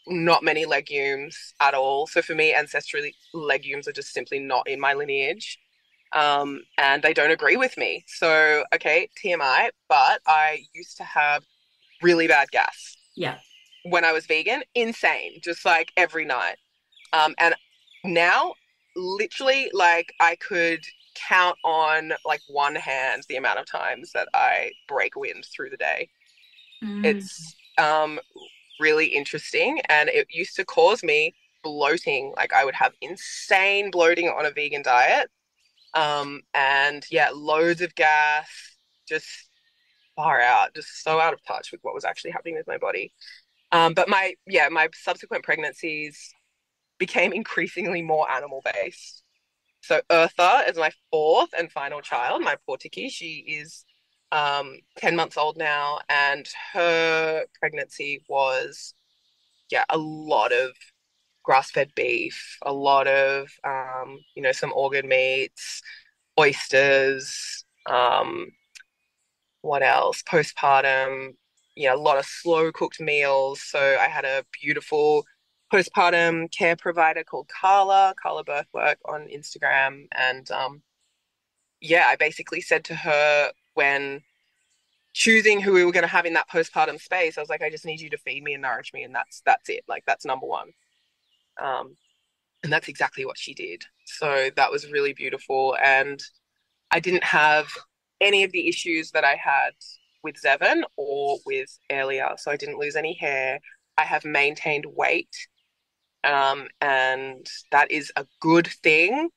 not many legumes at all. So for me, ancestrally, legumes are just simply not in my lineage. And they don't agree with me. So, okay, TMI, but I used to have really bad gas Yeah. when I was vegan, insane, just like every night. And now, literally, like I could count on like one hand the amount of times that I break wind through the day. Mm. It's really interesting, and it used to cause me bloating. Like I would have insane bloating on a vegan diet. And yeah, loads of gas, just far out, just so out of touch with what was actually happening with my body. But my subsequent pregnancies became increasingly more animal based. So Eartha is my fourth and final child, my poor Tiki. She is 10 months old now, and her pregnancy was, yeah, a lot of grass-fed beef, a lot of some organ meats, oysters, what else? Postpartum, yeah, a lot of slow cooked meals. So I had a beautiful postpartum care provider called Carla Birthwork on Instagram. And yeah, I basically said to her when choosing who we were going to have in that postpartum space, I was like, I just need you to feed me and nourish me, and that's it. Like that's number one. Um, and that's exactly what she did. So that was really beautiful, and I didn't have any of the issues that I had with Zevon or with earlier. So I didn't lose any hair. I have maintained weight, and that is a good thing.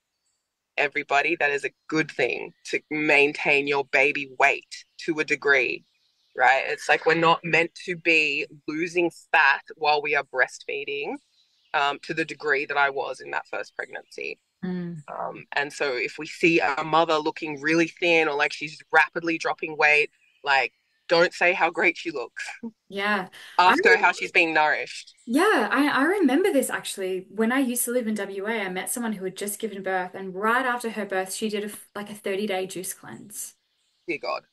Everybody, that is a good thing to maintain your baby weight to a degree, right? It's like we're not meant to be losing fat while we are breastfeeding, to the degree that I was in that first pregnancy. Mm. And so if we see a mother looking really thin or like she's rapidly dropping weight, like don't say how great she looks. Yeah. I Ask her how she's being nourished. Yeah, I remember this actually. When I used to live in WA, I met someone who had just given birth, and right after her birth, she did like a 30-day juice cleanse. Dear God.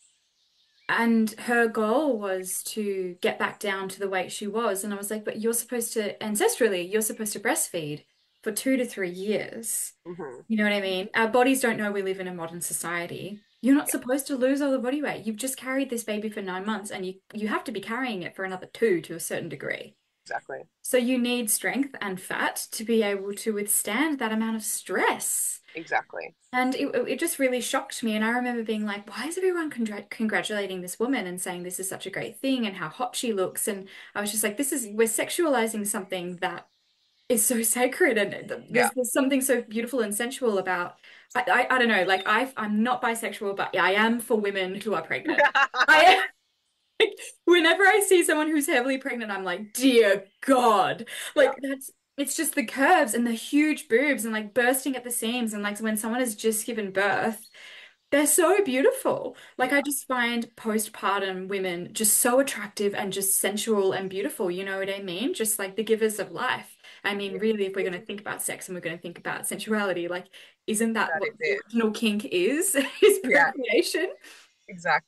And her goal was to get back down to the weight she was. And I was like, but you're supposed to, ancestrally, you're supposed to breastfeed for 2 to 3 years. Hmm. You know what I mean? Our bodies don't know we live in a modern society. You're not Yeah, supposed to lose all the body weight. You've just carried this baby for 9 months, and you have to be carrying it for another two to a certain degree. exactly. So you need strength and fat to be able to withstand that amount of stress. Exactly. And it just really shocked me. And I remember being like, why is everyone congratulating this woman and saying this is such a great thing and how hot she looks? And I was just like, we're sexualizing something that is so sacred. And Yeah. there's something so beautiful and sensual about, I don't know, like I'm not bisexual, but I am for women who are pregnant. I Whenever I see someone who's heavily pregnant, I'm like, dear God. Yeah. Like it's just the curves and the huge boobs and like bursting at the seams. And like when someone has just given birth, they're so beautiful. Like I Yeah. just find postpartum women just so attractive and just sensual and beautiful. You know what I mean? Just like the givers of life. I mean, Yeah. really, if we're going to think about sex and we're going to think about sensuality, like, isn't that That what is the it. original kink is? Is Yeah, procreation?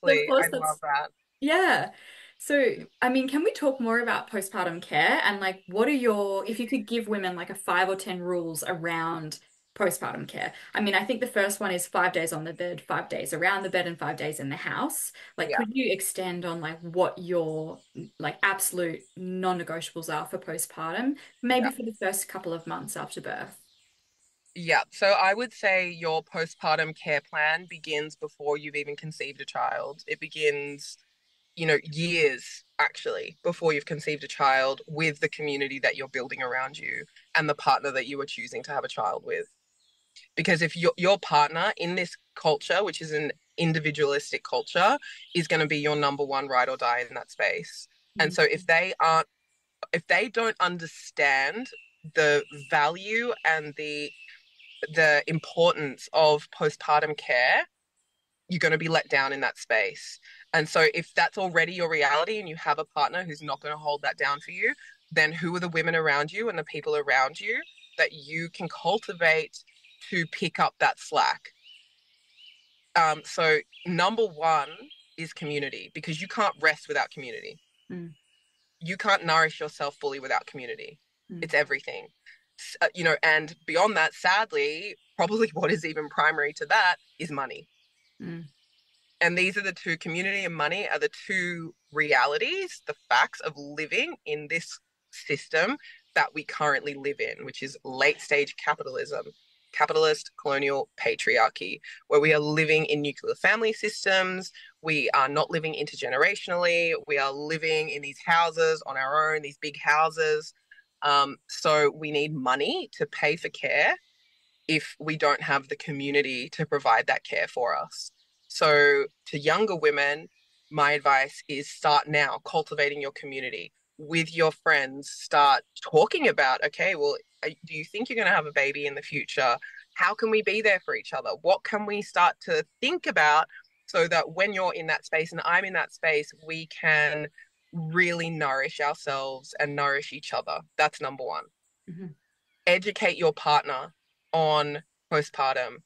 So of exactly. course, I love that's that. yeah. So, I mean, can we talk more about postpartum care and like what are if you could give women like a 5 or 10 rules around postpartum care? I mean, I think the first one is 5 days on the bed, 5 days around the bed, and 5 days in the house. Like, Yeah. could you extend on like what your like absolute non-negotiables are for postpartum, maybe Yeah. for the first couple of months after birth? Yeah. So I would say your postpartum care plan begins before you've even conceived a child. It begins, years actually before you've conceived a child with the community that you're building around you and the partner that you are choosing to have a child with. Because if your partner in this culture, which is an individualistic culture, is going to be your number one ride or die in that space. And Mm, so if they don't understand the value and the importance of postpartum care, you're going to be let down in that space. And so if that's already your reality and you have a partner who's not going to hold that down for you, then who are the women around you and the people around you that you can cultivate to pick up that slack? So number one is community, because you can't rest without community. mm, You can't nourish yourself fully without community. mm, It's everything. And beyond that, sadly, probably what is even primary to that is money. mm, And these are the two, community and money are the two realities, the facts of living in this system that we currently live in, which is late stage capitalism, capitalist colonial patriarchy, where we are living in nuclear family systems. We are not living intergenerationally. We are living in these houses on our own, these big houses. So we need money to pay for care if we don't have the community to provide that care for us. So, to younger women, my advice is start now cultivating your community with your friends. Start talking about, okay, well, do you think you're going to have a baby in the future? How can we be there for each other? What can we start to think about so that when you're in that space and I'm in that space, we can really nourish ourselves and nourish each other? That's number one. mhm, Educate your partner on postpartum,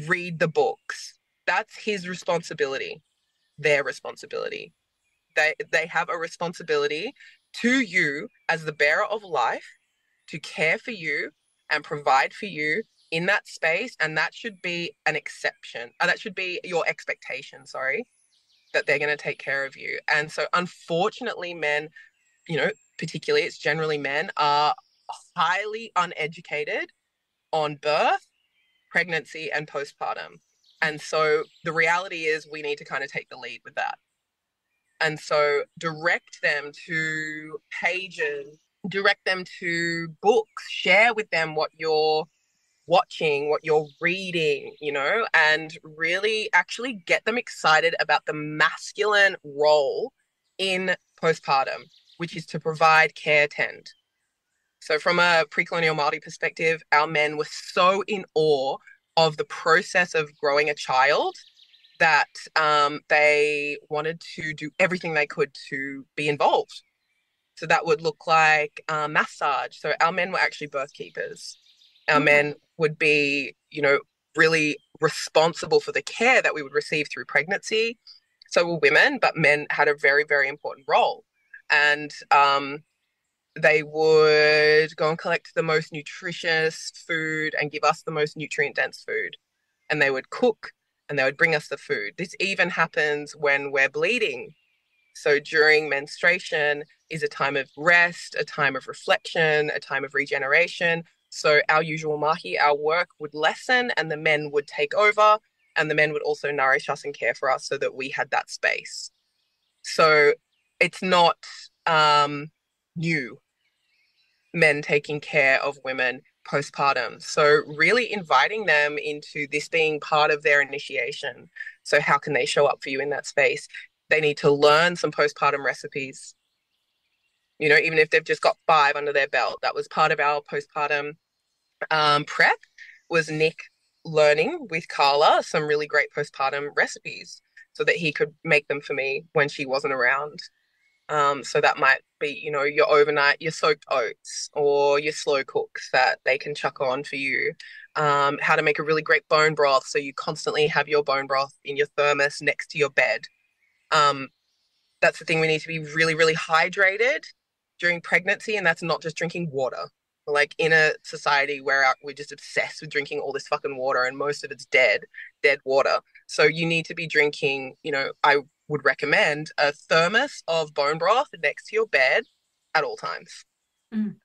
read the books. That's his responsibility, their responsibility. They have a responsibility to you as the bearer of life to care for you and provide for you in that space. And that should be an exception. That should be your expectation, sorry. that they're going to take care of you. And so, unfortunately, men, you know, particularly it's generally men, are highly uneducated on birth, pregnancy, and postpartum. And so the reality is we need to kind of take the lead with that. And so direct them to pages, direct them to books, share with them what you're watching, what you're reading, and really actually get them excited about the masculine role in postpartum, which is to provide, care, tend. So, from a pre-colonial Māori perspective, our men were so in awe of the process of growing a child that they wanted to do everything they could to be involved. So that would look like massage. So our men were actually birth keepers. Our Okay. men would be, really responsible for the care that we would receive through pregnancy. So were women, but men had a very, very important role. And they would go and collect the most nutritious food and give us the most nutrient dense food. And they would cook and they would bring us the food. This even happens when we're bleeding. So during menstruation is a time of rest, a time of reflection, a time of regeneration. So our usual mahi, our work would lessen and the men would take over, and the men would also nourish us and care for us so that we had that space. So it's not new, men taking care of women postpartum. So really inviting them into this being part of their initiation. So how can they show up for you in that space? They need to learn some postpartum recipes. Even if they've just got 5 under their belt. That was part of our postpartum prep, was Nick learning with Carla some really great postpartum recipes so that he could make them for me when she wasn't around. So that might be, your overnight, your soaked oats or your slow cooks that they can chuck on for you. How to make a really great bone broth so you constantly have your bone broth in your thermos next to your bed. Um, that's the thing. We need to be really, really hydrated during pregnancy, and that's not just drinking water. Like in a society where we're just obsessed with drinking all this fucking water and most of it's dead water. So you need to be drinking, I would recommend a thermos of bone broth next to your bed at all times. Mm.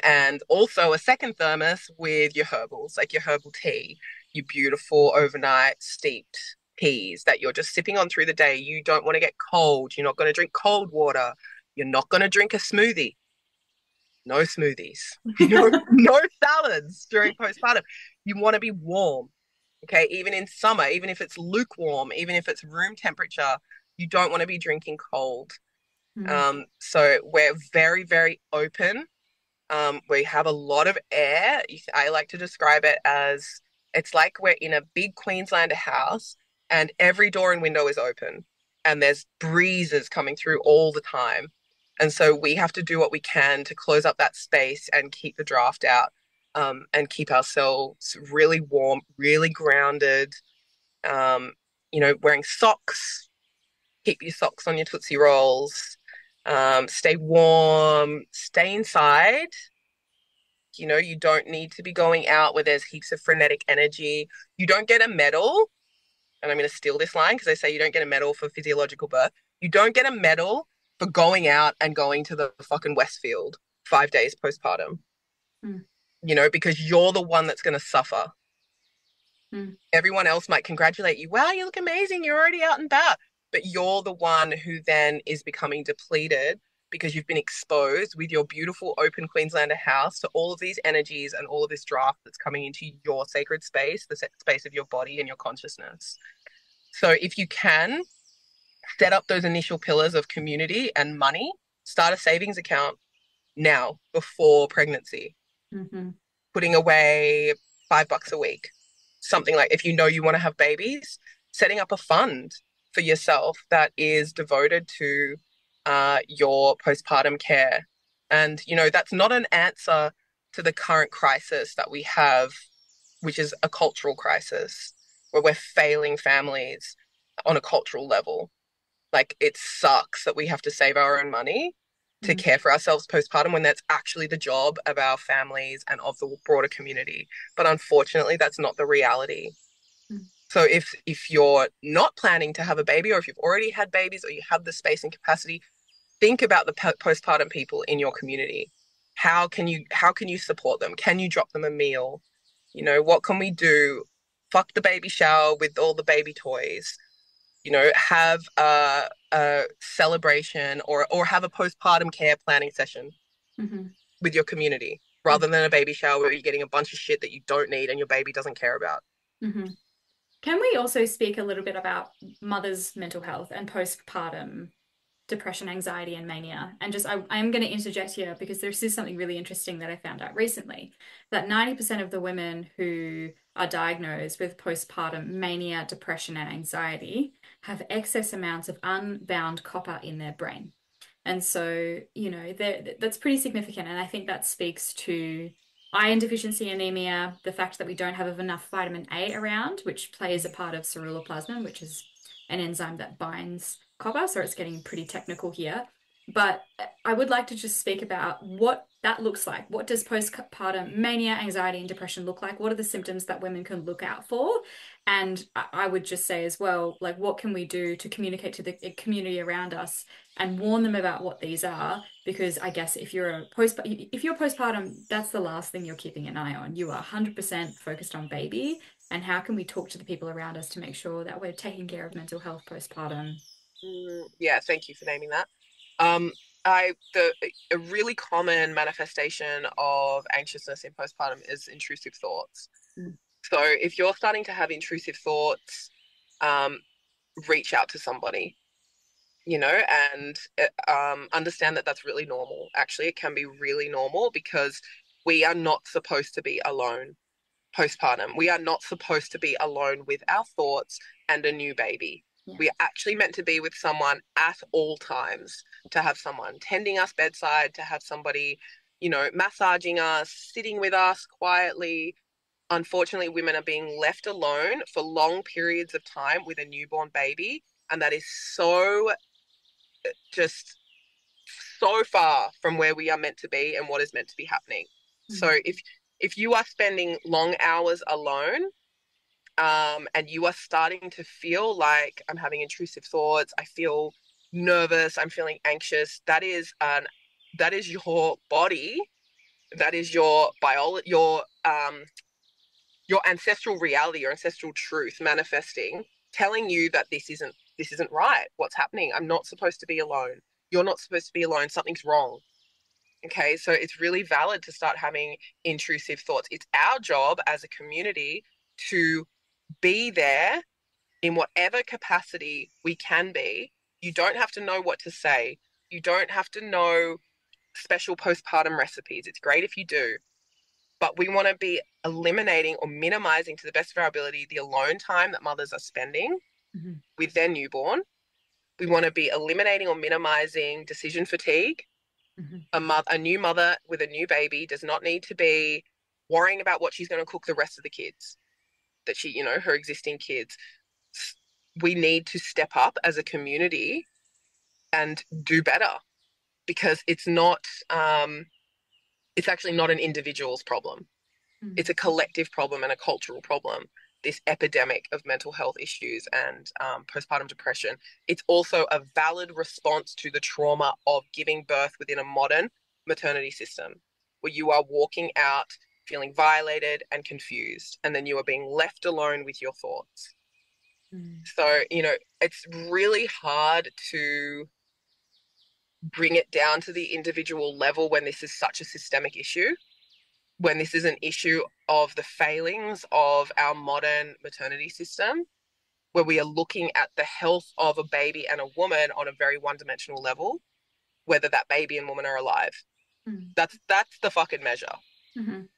And also a second thermos with your herbals, like your herbal tea, your beautiful overnight steeped teas that you're just sipping on through the day. You don't want to get cold. You're not going to drink cold water. You're not going to drink a smoothie. No smoothies. No salads during postpartum. You want to be warm. Okay, even in summer, even if it's lukewarm, even if it's room temperature, you don't want to be drinking cold. Mm. So we're very, very open. We have a lot of air. I like to describe it as it's like we're in a big Queenslander house and every door and window is open and there's breezes coming through all the time. And so we have to do what we can to close up that space and keep the draft out, and keep ourselves really warm, really grounded. Wearing socks, keep your socks on your Tootsie Rolls, stay warm, stay inside. You don't need to be going out where there's heaps of frenetic energy. You don't get a medal, and I'm going to steal this line because they say you don't get a medal for physiological birth. You don't get a medal for going out and going to the fucking Westfield 5 days postpartum, Mm. Because you're the one that's going to suffer. Mm. Everyone else might congratulate you. Wow, you look amazing. You're already out and about. But you're the one who then is becoming depleted because you've been exposed with your beautiful open Queenslander house to all of these energies and all of this draft that's coming into your sacred space, the space of your body and your consciousness. So if you can set up those initial pillars of community and money, start a savings account now before pregnancy, Mm-hmm. putting away $5 a week, something like, if you want to have babies, setting up a fund for yourself that is devoted to your postpartum care. And, that's not an answer to the current crisis that we have, which is a cultural crisis where we're failing families on a cultural level. Like, it sucks that we have to save our own money to Mm. care for ourselves postpartum when that's actually the job of our families and of the broader community. But unfortunately, that's not the reality. Mm. So if you're not planning to have a baby, or if you've already had babies, or you have the space and capacity, think about the postpartum people in your community. How can you support them? Can you drop them a meal? What can we do? Fuck the baby shower with all the baby toys. Have a celebration, or have a postpartum care planning session Hmm. with your community, rather than a baby shower where you're getting a bunch of shit that you don't need and your baby doesn't care about. Hmm. Can we also speak a little bit about mother's mental health and postpartum depression, anxiety, and mania? And just, I'm going to interject here because this is something really interesting that I found out recently, that 90% of the women who are diagnosed with postpartum mania, depression, and anxiety have excess amounts of unbound copper in their brain. And so, that's pretty significant. And I think that speaks to iron deficiency anemia, the fact that we don't have enough vitamin A around, which plays a part of ceruloplasmin, which is an enzyme that binds copper. So it's getting pretty technical here. But I would like to just speak about what that looks like. What does postpartum mania, anxiety, and depression look like? What are the symptoms that women can look out for? And I would just say as well, like, what can we do to communicate to the community around us and warn them about what these are? Because I guess if you're postpartum, that's the last thing you're keeping an eye on. You are 100% focused on baby. And how can we talk to the people around us to make sure that we're taking care of mental health postpartum? Yeah, thank you for naming that. Um, a really common manifestation of anxiousness in postpartum is intrusive thoughts. Mm. So if you're starting to have intrusive thoughts, um, reach out to somebody, and understand that that's really normal. Actually, it can be really normal, because we are not supposed to be alone postpartum. We are not supposed to be alone with our thoughts and a new baby. Yeah. We are actually meant to be with someone at all times, to have someone tending us bedside, to have somebody, massaging us, sitting with us quietly. Unfortunately, women are being left alone for long periods of time with a newborn baby. And that is just so far from where we are meant to be and what is meant to be happening. So Mm. if you are spending long hours alone, and you are starting to feel like, I'm having intrusive thoughts, I feel nervous, I'm feeling anxious, that is your body, that is your biology, your ancestral reality, your ancestral truth manifesting, telling you that this isn't right. What's happening? I'm not supposed to be alone. You're not supposed to be alone. Something's wrong. Okay, so it's really valid to start having intrusive thoughts. It's our job as a community to be there in whatever capacity we can be. You don't have to know what to say. You don't have to know special postpartum recipes. It's great if you do, but we want to be eliminating or minimizing, to the best of our ability, the alone time that mothers are spending Mhm. with their newborn. We want to be eliminating or minimizing decision fatigue. Mhm. A new mother with a new baby does not need to be worrying about what she's going to cook the rest of the kids, her existing kids. We need to step up as a community and do better, because it's actually not an individual's problem. It's Mhm. a collective problem and a cultural problem. This epidemic of mental health issues and postpartum depression. It's also a valid response to the trauma of giving birth within a modern maternity system, where you are walking out feeling violated and confused, and then you are being left alone with your thoughts. Mhm. So, it's really hard to bring it down to the individual level when this is such a systemic issue, when this is an issue of the failings of our modern maternity system, where we are looking at the health of a baby and a woman on a very one-dimensional level, whether that baby and woman are alive. Mhm. That's the fucking measure, Mhm.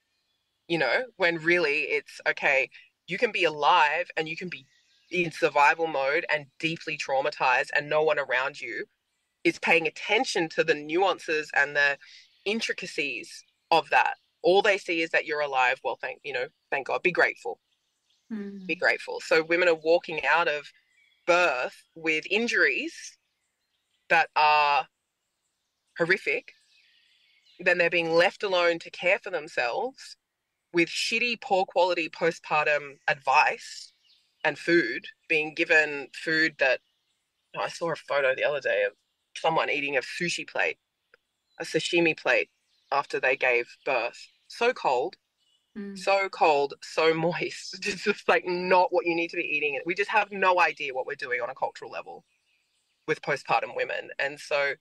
when really it's okay, you can be alive and you can be in survival mode and deeply traumatized, and no one around you is paying attention to the nuances and the intricacies of that. All they see is that you're alive. Well, thank God. Be grateful. Be Mhm. grateful. So women are walking out of birth with injuries that are horrific. Then they're being left alone to care for themselves with shitty, poor quality postpartum advice, and food, being given food that I saw a photo the other day of someone eating a sushi plate, a sashimi plate after they gave birth. Mm. So cold, so moist. Just like not what you need to be eating. We just have no idea what we're doing on a cultural level with postpartum women. And so,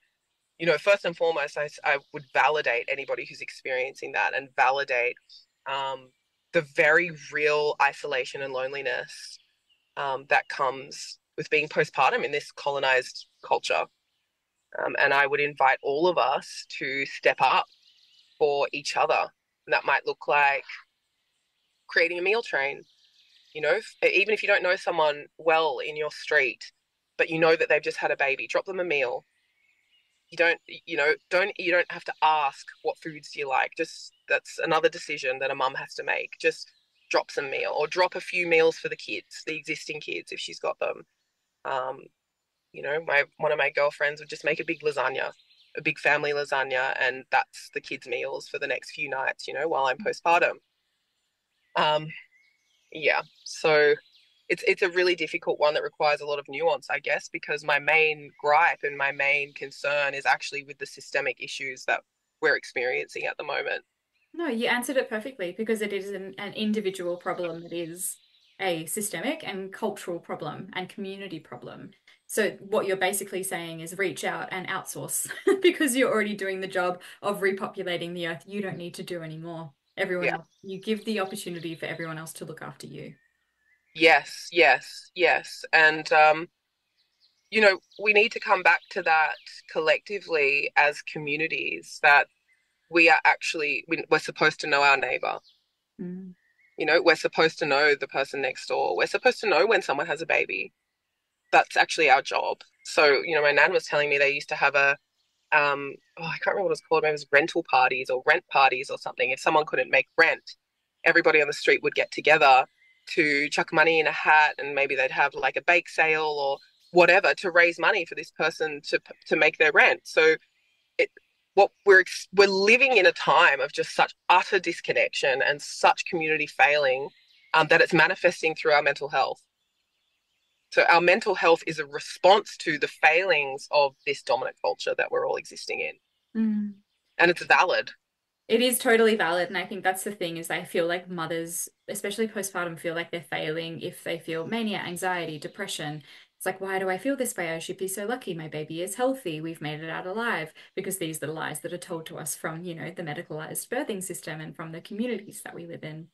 first and foremost, I would validate anybody who's experiencing that and validate um, the very real isolation and loneliness that comes with being postpartum in this colonized culture. And I would invite all of us to step up for each other. And that might look like creating a meal train. Even if you don't know someone well in your street, but you know that they've just had a baby, drop them a meal. You don't have to ask what foods do you like. Just that's another decision that a mum has to make. Just drop some meal or drop a few meals for the kids, the existing kids, if she's got them. Um, my one of my girlfriends would just make a big lasagna, a big family lasagna, and that's the kids' meals for the next few nights, while I'm postpartum. Um, yeah. So it's a really difficult one that requires a lot of nuance, I guess, because my main gripe and my main concern is actually with the systemic issues that we're experiencing at the moment. No, you answered it perfectly because it is an individual problem that is a systemic and cultural problem and community problem. So what you're basically saying is reach out and outsource because you're already doing the job of repopulating the earth. You don't need to do anymore. Everyone Yeah. else, you give the opportunity for everyone else to look after you. Yes, yes, yes. And we need to come back to that collectively as communities that we're supposed to know our neighbor. Mm. We're supposed to know the person next door. We're supposed to know when someone has a baby. That's actually our job. So, my nan was telling me they used to have I can't remember what it was called. Maybe it was rental parties or rent parties or something. If someone couldn't make rent, everybody on the street would get together to chuck money in a hat, and maybe they'd have like a bake sale or whatever to raise money for this person to make their rent. So it what we're living in a time of just such utter disconnection and such community failing, that it's manifesting through our mental health. So our mental health is a response to the failings of this dominant culture that we're all existing in, Mm. and it's valid. It is totally valid, and I think that's the thing is I feel like mothers, especially postpartum, feel like they're failing if they feel mania, anxiety, depression. It's like, why do I feel this way? I should be so lucky. My baby is healthy. We've made it out alive. Because these are the lies that are told to us from, the medicalized birthing system and from the communities that we live in.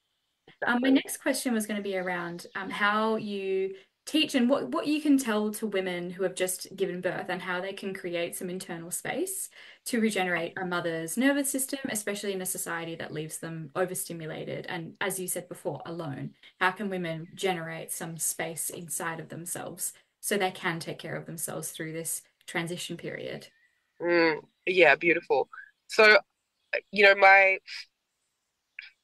My Exactly. next question was going to be around how you teach and what you can tell to women who have just given birth and how they can create some internal space to regenerate a mother's nervous system, especially in a society that leaves them overstimulated and, as you said before, alone. How can women generate some space inside of themselves so they can take care of themselves through this transition period? Yeah, beautiful. So,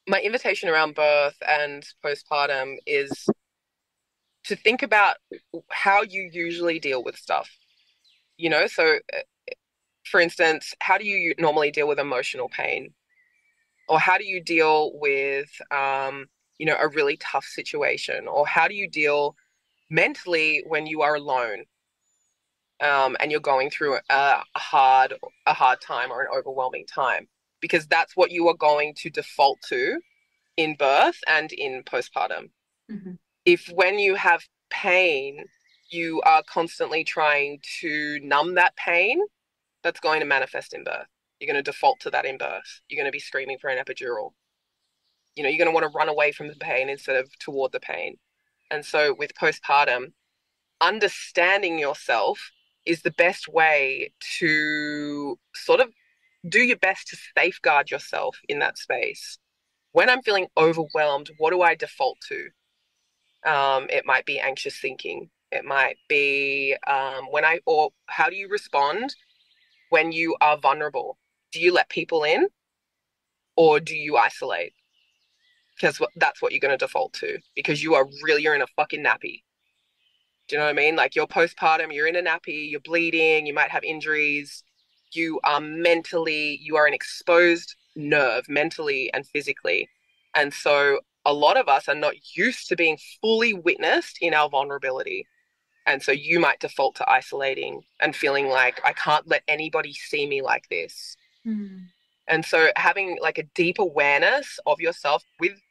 my invitation around birth and postpartum is to think about how you usually deal with stuff. So for instance, how do you normally deal with emotional pain? Or how do you deal with, a really tough situation? Or how do you deal mentally when you are alone, and you're going through a hard time or an overwhelming time? Because that's what you are going to default to in birth and in postpartum. Mhm. If when you have pain, you are constantly trying to numb that pain, that's going to manifest in birth. You're going to default to that in birth. You're going to be screaming for an epidural. You're going to want to run away from the pain instead of toward the pain. And so with postpartum, understanding yourself is the best way to sort of do your best to safeguard yourself in that space. When I'm feeling overwhelmed, what do I default to? It might be anxious thinking. It might be or how do you respond when you are vulnerable? Do you let people in or do you isolate? Because that's what you're going to default to because you're in a fucking nappy. Do you know what I mean? Like you're postpartum, you're in a nappy, you're bleeding, you might have injuries. You are an exposed nerve mentally and physically. And so a lot of us are not used to being fully witnessed in our vulnerability. And so you might default to isolating and feeling like I can't let anybody see me like this. Mm. And so having like a deep awareness of yourself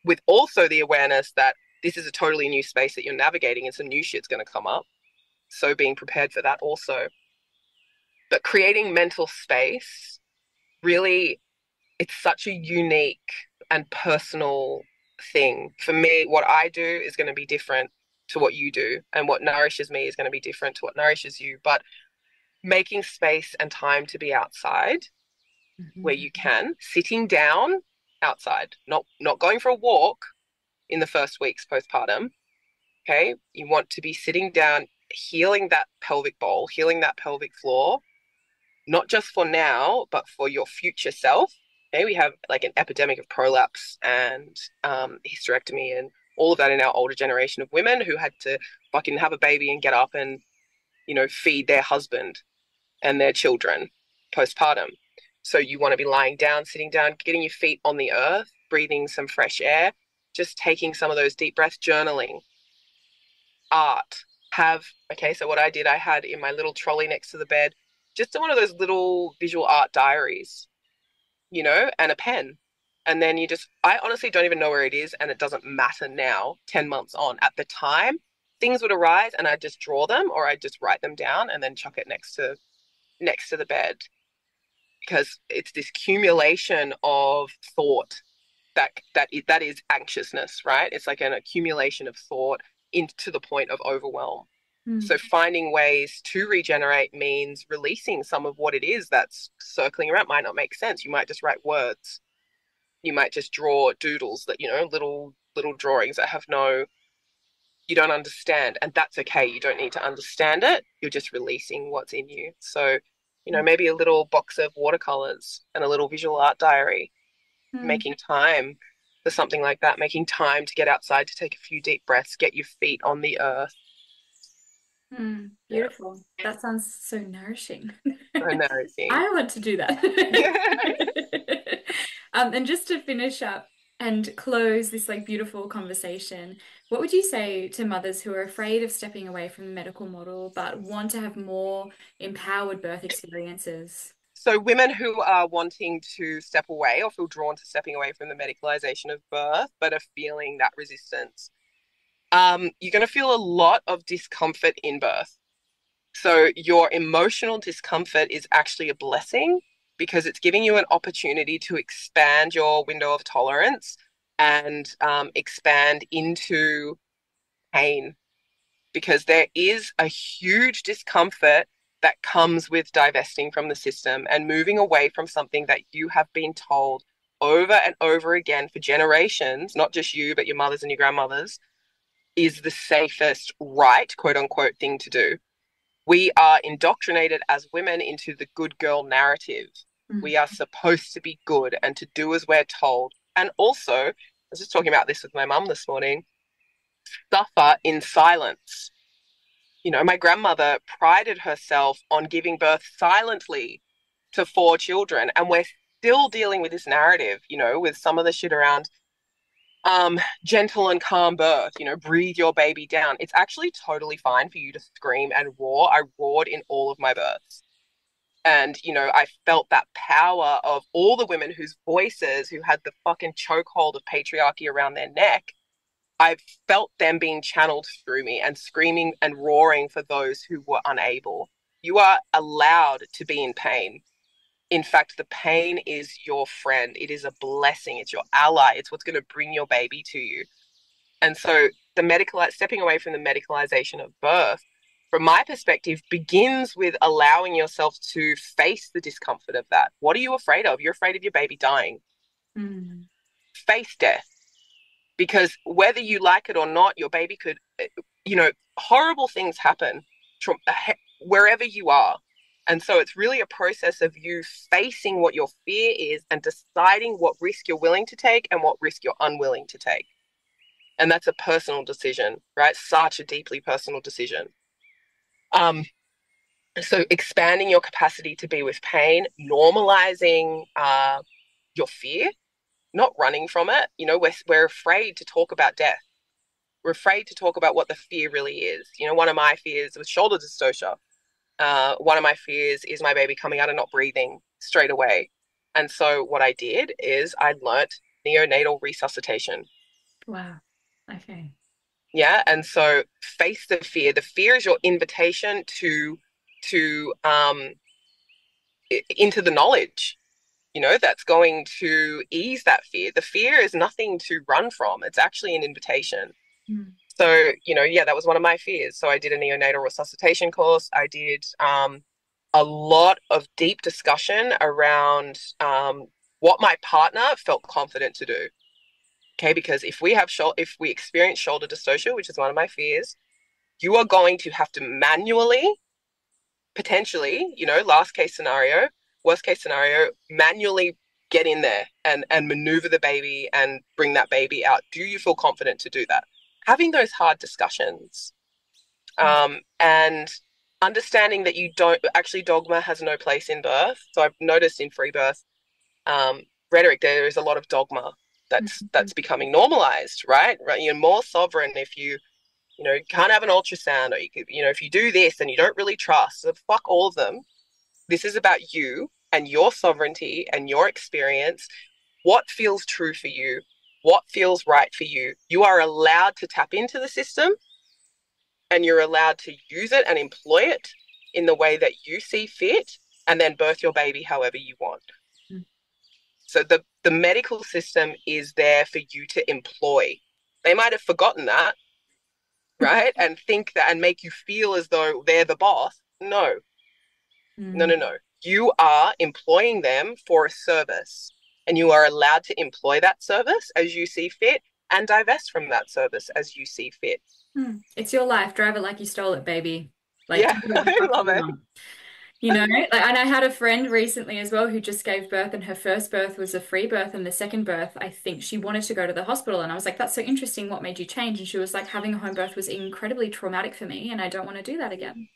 with also the awareness that this is a totally new space that you're navigating and some new shit's going to come up. So being prepared for that also. But creating mental space really, it's such a unique and personal thing. For me, what I do is going to be different to what you do, and what nourishes me is going to be different to what nourishes you. But making space and time to be outside where you Mhm. can, sitting down outside, not going for a walk in the first weeks postpartum. Okay. You want to be sitting down, healing that pelvic bowl, healing that pelvic floor, not just for now, but for your future self. Okay, we have like an epidemic of prolapse and hysterectomy and all of that in our older generation of women who had to fucking have a baby and get up and, feed their husband and their children postpartum. So you want to be lying down, sitting down, getting your feet on the earth, breathing some fresh air, just taking some of those deep breaths, journaling, art. Okay, so what I did, I had in my little trolley next to the bed, just one of those little visual art diaries, and a pen. And then I honestly don't even know where it is, and it doesn't matter now, 10 months on. At the time, things would arise and I'd just draw them or I'd just write them down and then chuck it next to the bed because it's this accumulation of thought that is anxiousness, right? It's like an accumulation of thought into the point of overwhelm. So Mm. finding ways to regenerate means releasing some of what it is that's circling around. Might not make sense. You might just write words. You might just draw doodles that, little drawings that you don't understand. And that's okay. You don't need to understand it. You're just releasing what's in you. So, maybe a little box of watercolors and a little visual art diary, Mm. making time for something like that, making time to get outside, to take a few deep breaths, get your feet on the earth. Mm. Yeah, Beautiful. That sounds so nourishing. so nourishing. I want to do that. And just to finish up and close this like beautiful conversation, what would you say to mothers who are afraid of stepping away from the medical model but want to have more empowered birth experiences? So women who are wanting to step away or feel drawn to stepping away from the medicalization of birth, but are feeling that resistance, you're going to feel a lot of discomfort in birth. So your emotional discomfort is actually a blessing because it's giving you an opportunity to expand your window of tolerance and expand into pain because there is a huge discomfort that comes with divesting from the system and moving away from something that you have been told over and over again for generations, not just you, but your mothers and your grandmothers, is the safest, right, quote unquote, thing to do. We are indoctrinated as women into the good girl narrative. Mm. We are supposed to be good and to do as we're told. And also, I was just talking about this with my mum this morning, suffer in silence. My grandmother prided herself on giving birth silently to four children, and we're still dealing with this narrative, with some of the shit around gentle and calm birth, breathe your baby down. It's actually totally fine for you to scream and roar. I roared in all of my births. And, I felt that power of all the women whose voices, who had the fucking chokehold of patriarchy around their neck, I felt them being channeled through me and screaming and roaring for those who were unable. You are allowed to be in pain. In fact, the pain is your friend. It is a blessing. It's your ally. It's what's going to bring your baby to you. And so stepping away from the medicalization of birth, from my perspective, begins with allowing yourself to face the discomfort of that. What are you afraid of? You're afraid of your baby dying. Mm. Face death. Because whether you like it or not, your baby could, horrible things happen from wherever you are. And so it's really a process of you facing what your fear is and deciding what risk you're willing to take and what risk you're unwilling to take. And that's a personal decision, right? Such a deeply personal decision. Um, so expanding your capacity to be with pain, normalizing your fear, not running from it. You know, we're afraid to talk about death. We're afraid to talk about what the fear really is. You know, one of my fears was shoulder dystocia. One of my fears is my baby coming out and not breathing straight away. And so what I did is I learnt neonatal resuscitation. Wow. Okay. Yeah. And so face the fear. The fear is your invitation to into the knowledge, you know, that's going to ease that fear. The fear is nothing to run from. It's actually an invitation. Mm. So, you know, yeah, that was one of my fears. So I did a neonatal resuscitation course. I did a lot of deep discussion around what my partner felt confident to do. Okay, because if we experience shoulder dystocia, which is one of my fears, you are going to have to manually, potentially, you know, last case scenario, worst case scenario, manually get in there and maneuver the baby and bring that baby out. Do you feel confident to do that? Having those hard discussions, Mm. and understanding that you don't actually, dogma has no place in birth. So I've noticed in free birth um, rhetoric there is a lot of dogma Mm. that's becoming normalized, right? Right, you're more sovereign if you know, can't have an ultrasound, or you could, you know, if you do this and you don't really trust. So fuck all of them. This is about you and your sovereignty and your experience. What feels true for you? What feels right for you? You are allowed to tap into the system, and you're allowed to use it and employ it in the way that you see fit, and then birth your baby however you want. Mm. So the medical system is there for you to employ. They might have forgotten that, right? And think that and make you feel as though they're the boss. No, no, Mm. no, no. You are employing them for a service, and you are allowed to employ that service as you see fit and divest from that service as you see fit. Mm. It's your life. Drive it like you stole it, baby. Like, Yeah, do what the I fuck love you it. want. You know, like, and I had a friend recently as well who just gave birth, and her first birth was a free birth, and the second birth, I think she wanted to go to the hospital. And I was like, that's so interesting. What made you change? And she was like, having a home birth was incredibly traumatic for me, and I don't want to do that again.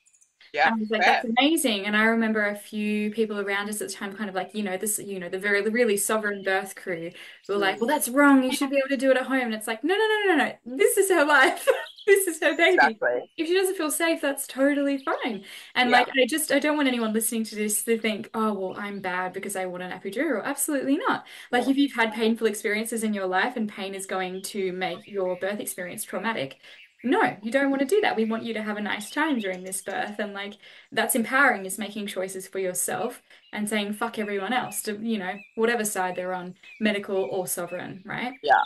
Yeah, And I was like, that's fair. amazing. And I remember a few people around us at the time kind of like, the very really sovereign birth crew were like, well, Mm, that's wrong. You should be able to do it at home. And it's like, no, no, no, no, no, no. This is her life. This is her baby. exactly. If she doesn't feel safe, that's totally fine. And Yeah, like, I don't want anyone listening to this to think, oh, well, I'm bad because I want an epidural. Absolutely not. Like, yeah, if you've had painful experiences in your life and pain is going to make your birth experience traumatic, no, you don't want to do that. We want you to have a nice time during this birth. And like, that's empowering, is making choices for yourself and saying fuck everyone else to, whatever side they're on, medical or sovereign, right? yeah.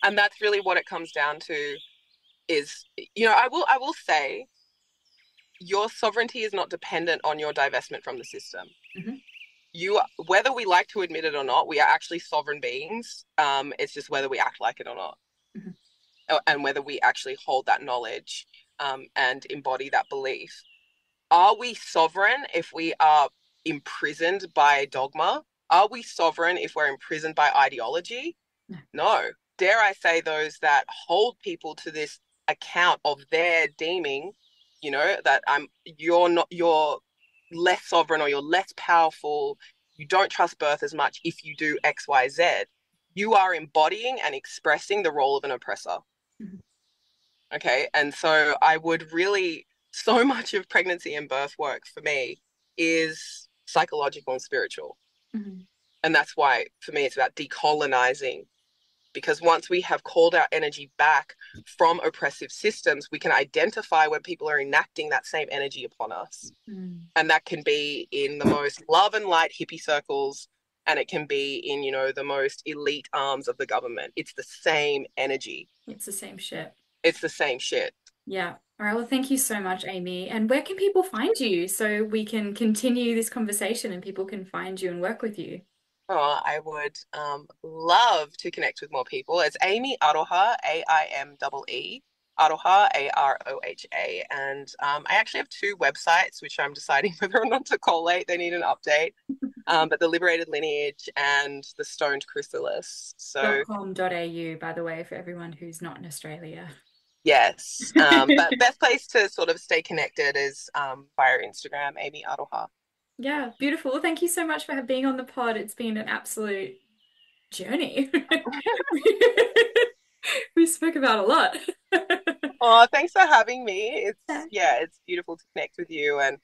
And that's really what it comes down to is, you know, I will say your sovereignty is not dependent on your divestment from the system. Hmm. You, whether we like to admit it or not, we are actually sovereign beings. It's just whether we act like it or not, Hmm. and whether we actually hold that knowledge, and embody that belief. Are we sovereign if we are imprisoned by dogma? Are we sovereign if we're imprisoned by ideology? No. No. Dare I say, those that hold people to this account of their deeming, you know, that you're less sovereign, or you're less powerful, you don't trust birth as much if you do XYZ. You are embodying and expressing the role of an oppressor. Hmm. Okay. And so I would really, so much of pregnancy and birth work for me is psychological and spiritual. Hmm. And that's why for me it's about decolonizing, because once we have called our energy back from oppressive systems, we can identify when people are enacting that same energy upon us. Mm. And that can be in the most love and light hippie circles, and it can be in, you know, the most elite arms of the government. It's the same energy. It's the same shit. It's the same shit. Yeah. All right. Well, thank you so much, Aimee. And where can people find you so we can continue this conversation and people can find you and work with you? Oh, I would love to connect with more people. It's Aimee Aroha, AIMEE, Aroha, Aroha. And I actually have two websites, which I'm deciding whether or not to collate. They need an update. But the Liberated Lineage and the Stoned Chrysalis. So, .com.au, by the way, for everyone who's not in Australia. yes. But best place to sort of stay connected is via Instagram, Aimee Aroha. Yeah, beautiful. Well, thank you so much for being on the pod. It's been an absolute journey. We spoke about a lot. Oh, thanks for having me. Yeah. It's beautiful to connect with you, and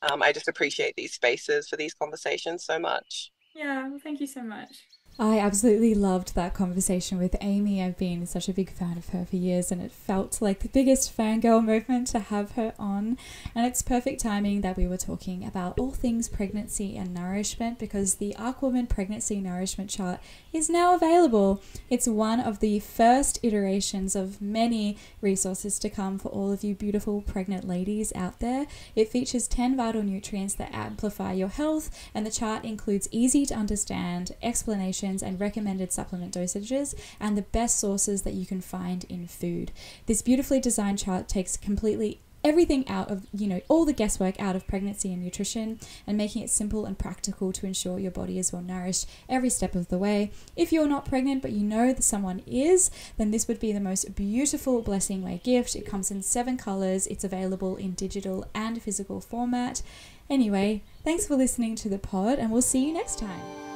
I just appreciate these spaces for these conversations so much. Yeah, well, thank you so much. I absolutely loved that conversation with Aimee. I've been such a big fan of her for years, and it felt like the biggest fangirl moment to have her on. And it's perfect timing that we were talking about all things pregnancy and nourishment, because the ARC Pregnancy Nourishment Chart is now available. It's one of the first iterations of many resources to come for all of you beautiful pregnant ladies out there. It features 10 vital nutrients that amplify your health, and the chart includes easy to understand explanations and recommended supplement dosages and the best sources that you can find in food. This beautifully designed chart takes completely everything out of, all the guesswork out of pregnancy and nutrition, and making it simple and practical to ensure your body is well nourished every step of the way. If you're not pregnant but you know that someone is, then this would be the most beautiful blessing way gift. It comes in 7 colors. It's available in digital and physical format. Anyway, thanks for listening to the pod, and we'll see you next time.